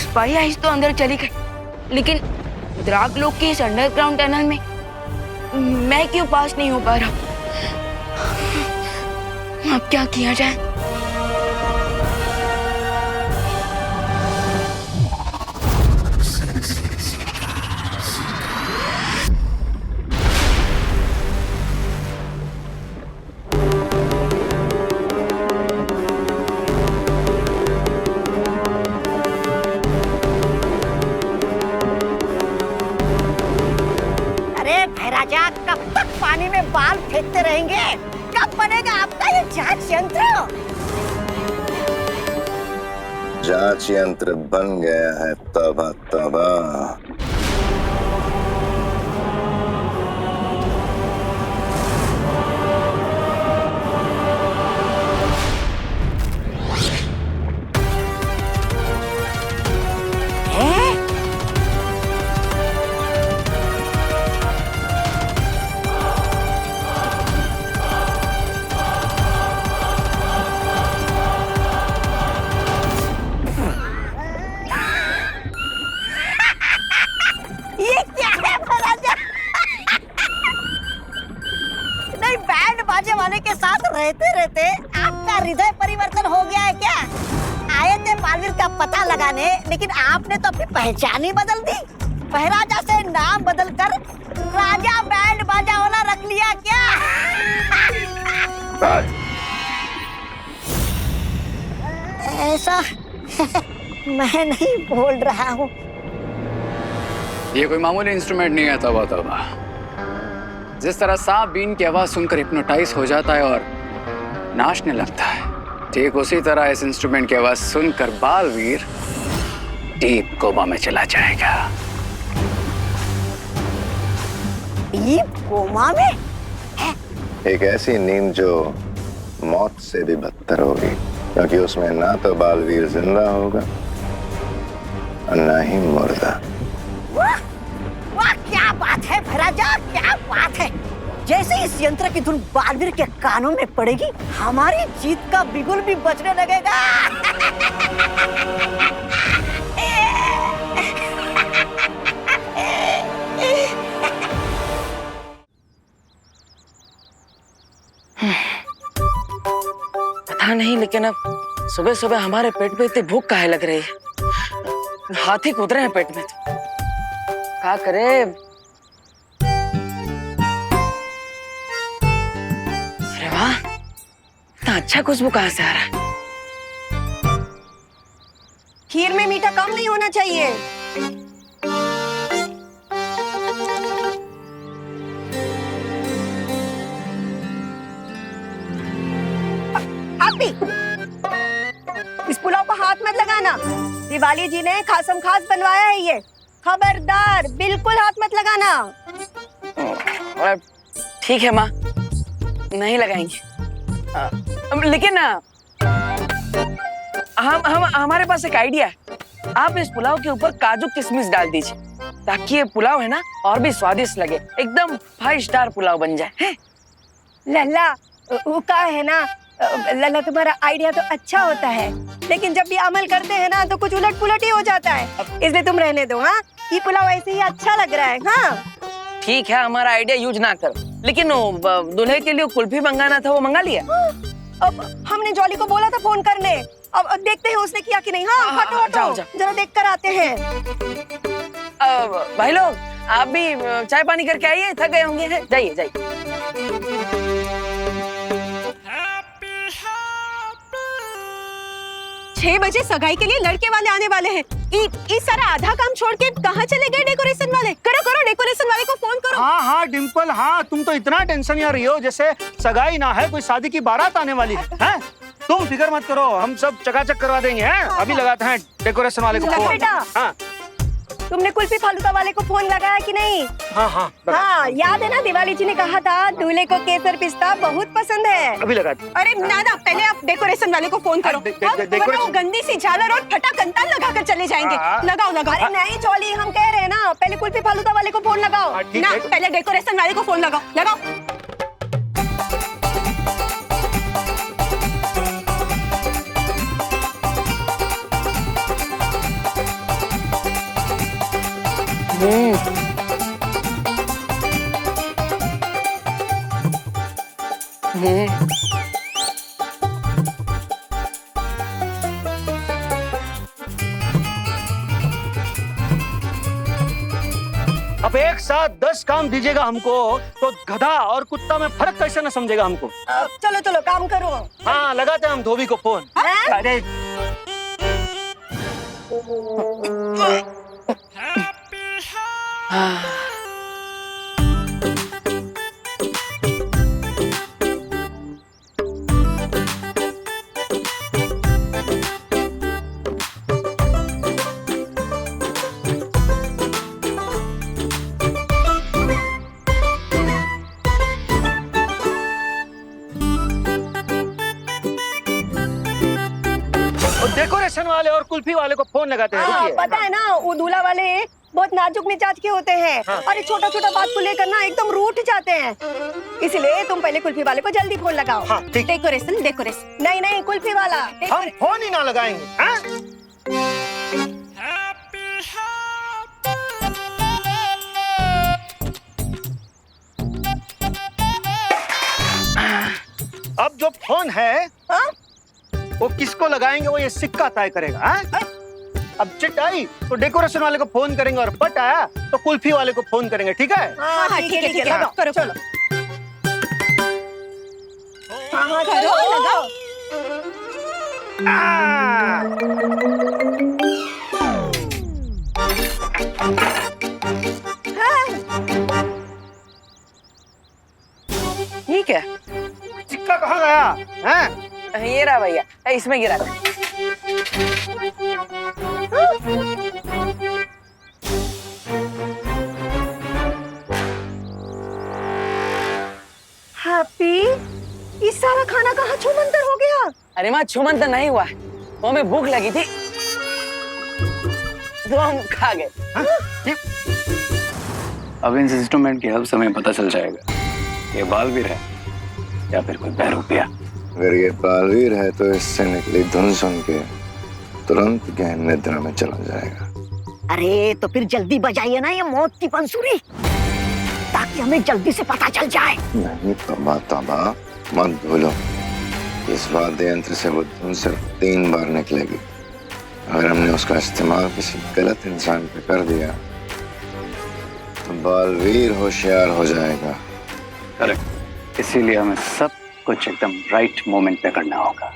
स्पाई आइज तो अंदर चली गई, लेकिन द्राग लोग के इस अंडरग्राउंड टनल में मैं क्यों पास नहीं हो पा रहा? अब क्या किया जाए? फेंकते रहेंगे? कब बनेगा आपका ये जांच यंत्र? जांच यंत्र बन गया है। तौबा तौबा। रहते रहते आपका हृदय परिवर्तन हो गया है क्या? आए थे बालवीर का पता लगाने, लेकिन आपने तो अपनी पहचान ही बदल दी। महाराजा से नाम बदलकर राजा बैंड बाजा वाला रख लिया क्या? ऐसा मैं नहीं बोल रहा हूँ। ये कोई मामूली इंस्ट्रूमेंट नहीं है। तौबा तौबा। जिस तरह सांप बीन की आवाज सुनकर हिप्नोटाइज हो जाता है और नाचने लगता है, ठीक उसी तरह इस इंस्ट्रूमेंट की आवाज सुनकर बालवीर डीप कोमा में चला जाएगा। डीप कोमा में? एक ऐसी नींद जो मौत से भी बदतर होगी, क्योंकि उसमें ना तो बालवीर जिंदा होगा और ना ही मुर्दा। वाह वाह, क्या बात है महाराजा, क्या बात है। जैसे इस यंत्र की धुन बालवीर के कानों में पड़ेगी, हमारी जीत का बिगुल भी बजने लगेगा। पता नहीं, लेकिन अब सुबह सुबह हमारे पेट में इतनी भूख काहे लग रही है? हाथी कूद रहे हैं पेट में। तो क्या करे? अरे वाह, इतना अच्छा खुशबू कहाँ से आ रहा है? खीर में मीठा कम नहीं होना चाहिए। इस पुलाव को हाथ मत लगाना। दिवाली जी ने खासम खास बनवाया है ये। खबरदार, बिल्कुल हाथ मत लगाना। ठीक है माँ, नहीं लगाएंगे। लेकिन हम हमारे पास एक आइडिया है। आप इस पुलाव के ऊपर काजू किशमिश डाल दीजिए, ताकि ये पुलाव है ना और भी स्वादिष्ट लगे। एकदम 5 स्टार पुलाव बन जाए। है? लल्ला, वो का है ना, लल्ला तुम्हारा आइडिया तो अच्छा होता है, लेकिन जब भी अमल करते हैं ना तो कुछ उलट पुलट ही हो जाता है। इसलिए तुम रहने दो। हाँ, ये पुलाव ऐसे ही अच्छा लग रहा है। हाँ ठीक है, हमारा आइडिया यूज ना करो। लेकिन दूल्हे के लिए कुल्फी मंगाना था, वो मंगा लिया? अब हमने जॉली को बोला था फोन करने। अब देखते हैं उसने किया कि नहीं। हाँ, हटो हटो, जरा देख कर आते हैं। भाई लोग, आप भी चाय पानी करके आइए, थक गए होंगे। जाइए जाइए। 6 बजे सगाई के लिए लड़के वाले आने वाले हैं। इस सारा आधा काम छोड़ के कहाँ चले गए डेकोरेशन वाले? करो करो, डेकोरेशन वाले को फोन करो। हाँ हाँ डिम्पल, हाँ तुम तो इतना टेंशन में रही हो जैसे सगाई ना है, कोई शादी की बारात आने वाली है। हैं? तुम फिक्र मत करो, हम सब चकाचक करवा देंगे। हैं? अभी लगाते हैं डेकोरेशन वाले को फोन। बेटा, हाँ तुमने कुल्फी फालूदा वाले को फोन लगाया कि नहीं? हाँ हाँ हाँ, याद है ना, दिवाली जी ने कहा था दूल्हे को केसर पिस्ता बहुत पसंद है। अभी लगा दी। अरे ना, पहले आप डेकोरेशन वाले को फोन करो। वरना वो गंदी सी झालर और फटा कंताल लगा कर चले जाएंगे। लगाओ लगाओ। अरे नहीं जॉली, हम कह रहे हैं ना, पहले कुल्फी फालूदा वाले को फोन लगाओ ना, पहले डेकोरेशन वाले को फोन लगाओ। लगाओ। अब एक साथ 10 काम दीजिएगा हमको, तो गधा और कुत्ता में फर्क कैसे न समझेगा हमको। चलो चलो काम करो। हाँ, लगाते हैं हम धोबी को फोन। अरे डेकोरेशन वाले और कुल्फी वाले को फोन लगाते हैं। रुकिए। पता है ना, वो दूल्हा वाले बहुत नाजुक मिजाज के होते हैं। और छोटा छोटा बात को लेकर ना एकदम रूठ जाते हैं। इसलिए तुम पहले कुल्फी वाले को जल्दी फोन लगाओ। हाँ, ठीक। डेकोरेशन नहीं नहीं, कुल्फी वाला। हम फोन ही ना लगाएंगे। हाँ? अब जो फोन है वो किसको लगाएंगे वो ये सिक्का तय करेगा। हाँ? अब चिट आई तो डेकोरेशन वाले को फोन करेंगे और पट आया तो कुल्फी वाले को फोन करेंगे। ठीक है? हाँ ठीक है, लगाओ करो चलो। हाँ करो लगाओ। ठीक है। सिक्का कहाँ गया? हैं? ये रहा भैया, इसमें गिरा था। हैप्पी, ये सारा खाना कहाँ छूमंतर हो गया? अरे माँ, छूमंतर नहीं हुआ, वो हमें भूख लगी थी तो हम खा गए। अब इन इंस्ट्रूमेंट की हेल्प से हमें पता चल जाएगा ये बालवीर है या फिर कोई बहरूपिया। अगर ये बालवीर है तो इससे निकली धुन सुन के तुरंत गहन निद्रा में चला जाएगा। अरे तो फिर जल्दी बजाइए ना ये मौत की बंसुरी, ताकि हमें जल्दी से पता चल जाए। नहीं तबा मत भूलो, इस वाद्य यंत्र से वो धुन सिर्फ 3 बार निकलेगी। अगर हमने उसका इस्तेमाल किसी गलत इंसान पे कर दिया तो बालवीर होशियार हो जाएगा। करेक्ट, इसीलिए हमें सब कुछ एकदम राइट मोमेंट पे करना होगा।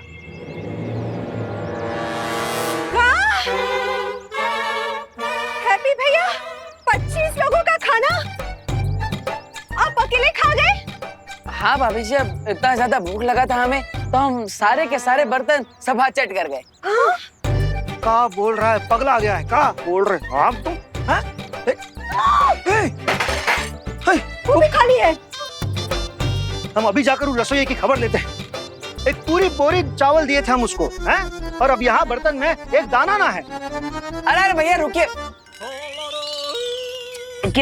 हैप्पी भैया, 25 लोगों का खाना आप अकेले खा गए? हाँ भाभी जी, अब इतना ज्यादा भूख लगा था हमें तो हम सारे के सारे बर्तन सब हाथ चट कर गए। का बोल रहा है? पगला गया है? का बोल रहे हो आप तुम? वो भी खाली है। हम अभी जाकर उस रसोई की खबर लेते हैं। एक पूरी बोरी चावल दिए थे हम उसको, हैं? और अब यहाँ बर्तन में एक दाना ना है। अरे भैया रुकिए,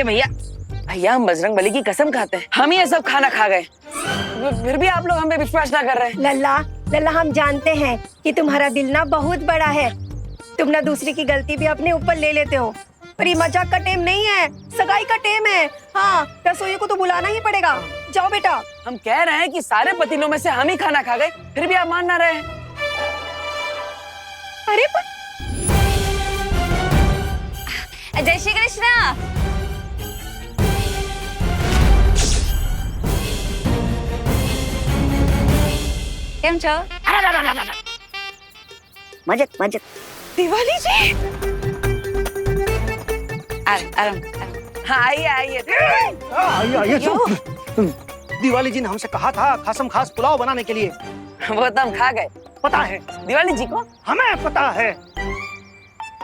भैया भैया हम बजरंग बली की कसम खाते हैं, हम ये सब खाना खा गए, फिर भी आप लोग हम पे विश्वास ना कर रहे हैं। लल्ला हम जानते हैं कि तुम्हारा दिल ना बहुत बड़ा है। तुम ना दूसरे की गलती भी अपने ऊपर ले लेते हो, पर ये मजाक का टेम नहीं है, सगाई का टेम है। हाँ, रसोई को तो बुलाना ही पड़ेगा। जाओ बेटा। हम कह रहे हैं कि सारे पतीलों में से हम ही खाना खा गए, फिर भी आप मान ना रहे हैं। अरे जय श्री कृष्णा। केम छो? मजेत। दिवाली जी। हाँ आइए। दिवाली जी ने हमसे कहा था खासम खास पुलाव बनाने के लिए। वो तो हम खा गए। पता है दिवाली जी को? हमें पता है।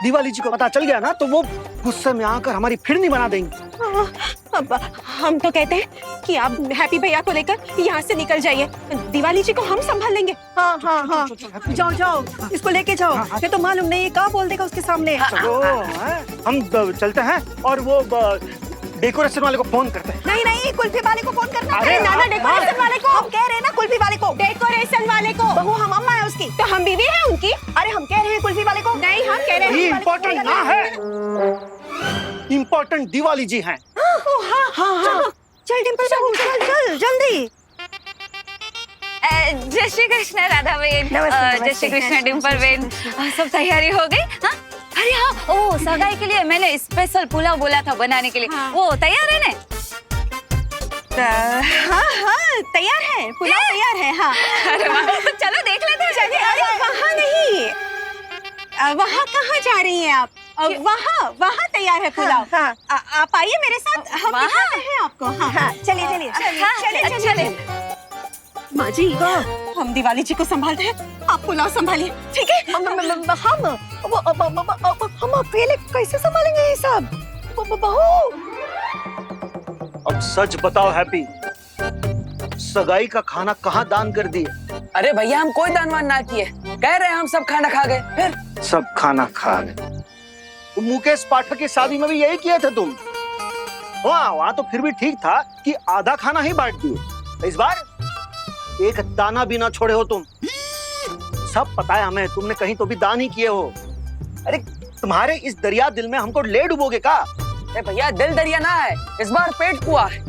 दिवाली जी को पता चल गया ना तो वो गुस्से में आकर हमारी फिरनी बना देंगी। अब हम तो कहते हैं कि आप हैप्पी भैया को लेकर यहाँ से निकल जाइए, दिवाली जी को हम संभाल लेंगे। हाँ, जाओ इसको लेके जाओ। ये तो मालूम नहीं क्या बोल देगा उसके सामने। चलो, हम चलते हैं और वो डेकोरेशन वाले को फोन करते हैं। नहीं, कुल्फी वाले को फोन करना। अरे नाना, डेकोरेशन वाले को। हम कह रहे हैं ना कुल्फी वाले को। डेकोरेशन वाले को। बहू हम अम्मा है उसकी, तो हम बीवी है उनकी। अरे हम कह रहे हैं कुल्फी वाले को। नहीं, हम कह रहे हैं इम्पोर्टेंट ना है, इम्पोर्टेंट दिवाली जी हैं। हाँ। चल डिम्पल, चल जल्दी। जय श्री कृष्ण राधा बहन। जय श्री कृष्ण डिम्पल बहन। सब तैयारी हो गई? हाँ? अरे हाँ, ओ सगाई के लिए मैंने स्पेशल पुलाव बोला था बनाने के लिए। वो तैयार है ना? हाँ, तैयार है, पुलाव तैयार है। हाँ। अरे वाह, तो चलो देख लेते हैं। चलिए। अरे वहाँ नहीं, वहाँ कहाँ जा रही हैं आप? वहाँ तैयार है पुलाव। आप आइए मेरे साथ, हम दिखाते हैं आपको। हाँ, चलिए। माँ जी, हम दिवाली जी को संभालते हैं, आप पुलाव संभालिए, ठीक है? हम अकेले कैसे संभालेंगे ये सब? बहू, अब सच बताओ हैप्पी, सगाई का खाना कहाँ दान कर दिए? अरे भैया हम कोई दान वान ना किए, कह रहे हैं हम सब खाना खा गए, फिर सब खाना खा गए। तुम मुकेश पाठक की शादी में भी यही किए थे तुम। वहाँ तो फिर भी ठीक था कि आधा खाना ही बांट दिए। इस बार एक दाना भी ना छोड़े हो तुम। सब पता है हमें, तुमने कहीं तो भी दान ही किए हो। अरे तुम्हारे इस दरिया दिल में हमको ले डुबोगे का? अरे भैया दिल दरिया ना है, इस बार पेट कुआ है।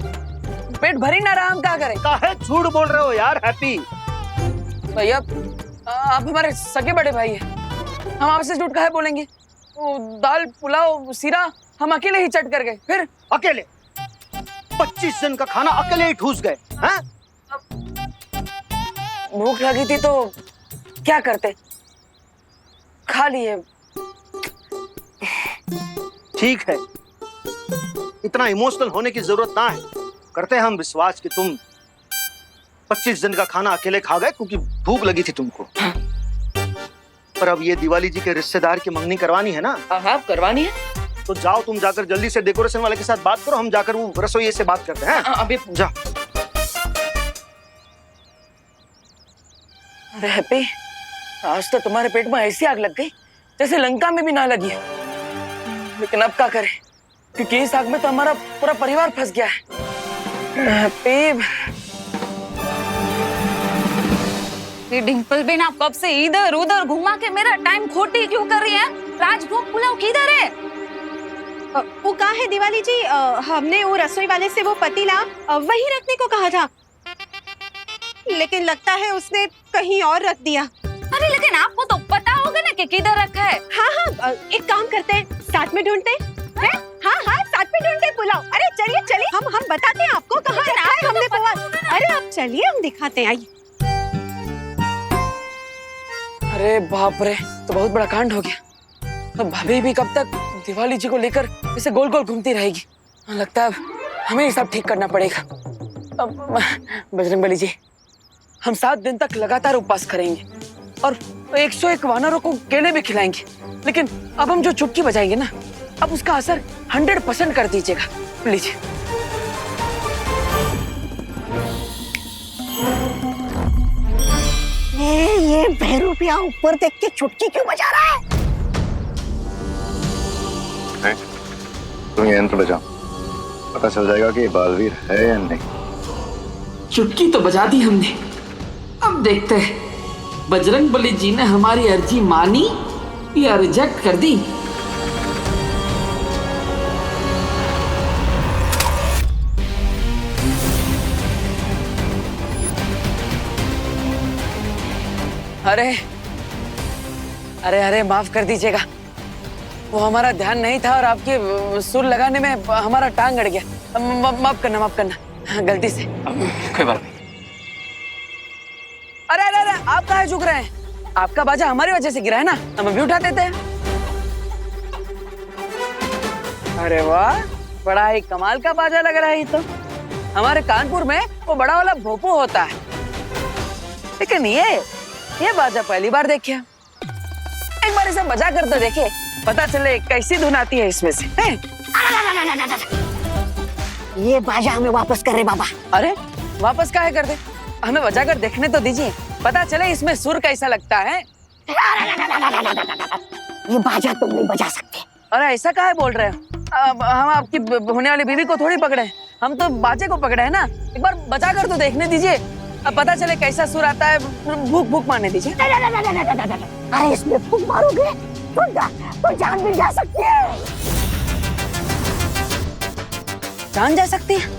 पेट भरी ना रहा, हम क्या करें? काहे झूठ बोल रहे हो यार हैप्पी? भैया आप हमारे सगे बड़े भाई हैं, हम आपसे झूठ काहे बोलेंगे? वो दाल पुलाव सीरा हम अकेले ही चट कर गए, फिर अकेले 25 जन का खाना अकेले ही ठूस गए हैं? भूख लगी थी तो क्या करते, खा लिए। ठीक है, इतना इमोशनल होने की जरूरत ना है। करते हैं हम विश्वास कि तुम 25 जन का खाना अकेले खा गए क्योंकि भूख लगी थी तुमको। पर अब ये दिवाली जी के रिश्तेदार की मंगनी करवानी है ना? हाँ करवानी है। तो जाओ तुम जाकर जल्दी से डेकोरेशन वाले के साथ बात करो, हम जाकर वो रसोइये से बात करते हैं। अभी जा। अरे हैप्पी, आज तो तुम्हारे पेट में ऐसी आग लग गई जैसे लंका में भी ना लगी है। लेकिन अब क्या करें, क्योंकि इस आग में तो हमारा पूरा परिवार फंस गया है। हैप्पी, ये डिम्पल बेन आप कब से इधर उधर घुमा के मेरा टाइम खोटी क्यों कर रही है? राजभोग पुलाव किधर है? वो कहा है दिवाली जी, हमने वो रसोई वाले से वो पतीला वही रखने को कहा था, लेकिन लगता है उसने कहीं और रख दिया। अरे लेकिन आपको तो पता होगा ना कि किधर रखा है। हाँ, एक काम करते हैं, साथ में ढूंढते हैं। हाँ, साथ में ढूंढते हैं पुलाव। अरे चलिए हम बताते हैं आपको कहाँ रखा है हमने पुलाव। अरे आप चलिए, हम दिखाते हैं, आइए। अरे बाप रे, तो बहुत बड़ा कांड हो गया। अब भाभी भी कब तक दिवाली जी को लेकर इसे गोल गोल घूमती रहेगी। लगता है हमें ये सब ठीक करना पड़ेगा। अब बजरंगबली जी, हम 7 दिन तक लगातार उपवास करेंगे और 101 वानरों को केले भी खिलाएंगे। लेकिन अब हम जो चुटकी बजाएंगे ना, अब उसका असर 100% कर दीजिएगा प्लीज। ये भैरूपिया ऊपर देख के चुटकी क्यों बजा रहा है? तुम ये यंत्र बजाओ, पता चल जाएगा कि बालवीर है या नहीं। चुटकी तो बजा दी हमने, अब देखते हैं बजरंगबली जी ने हमारी अर्जी मानी या रिजेक्ट कर दी। अरे अरे अरे माफ कर दीजिएगा, वो हमारा ध्यान नहीं था और आपके सुर लगाने में हमारा टांग अड़ गया। माफ करना गलती से। कोई बात नहीं। अरे अरे अरे आप कहाँ झुक रहे हैं? आपका बाजा हमारी वजह से गिरा है ना, हम अभी उठा देते हैं। अरे वाह, बड़ा ही कमाल का बाजा लग रहा है ये तो। हमारे कानपुर में वो बड़ा वाला भोपू होता है, लेकिन ये बाजा पहली बार देखे। एक बार इसे बजा कर तो देखे, पता चले कैसी धुन आती है इसमें से। ये बाजा हमें वापस कर रहे बाबा। अरे वापस काहे कर दे, हमें बजा कर देखने तो दीजिए, पता चले इसमें सुर कैसा लगता है। ये बाजा तुम नहीं बजा सकते। अरे ऐसा काहे बोल रहे हो? हम आपकी होने वाली बीवी को थोड़ी पकड़े, हम तो बाजे को पकड़े है ना। एक बार बजा कर तो देखने दीजिए, अब पता चले कैसा सुर आता है। भूख भूख मारने दीजिए। अरे इसमें फूंक मारोगे तो जान भी जा सकती है। जान जा सकती है?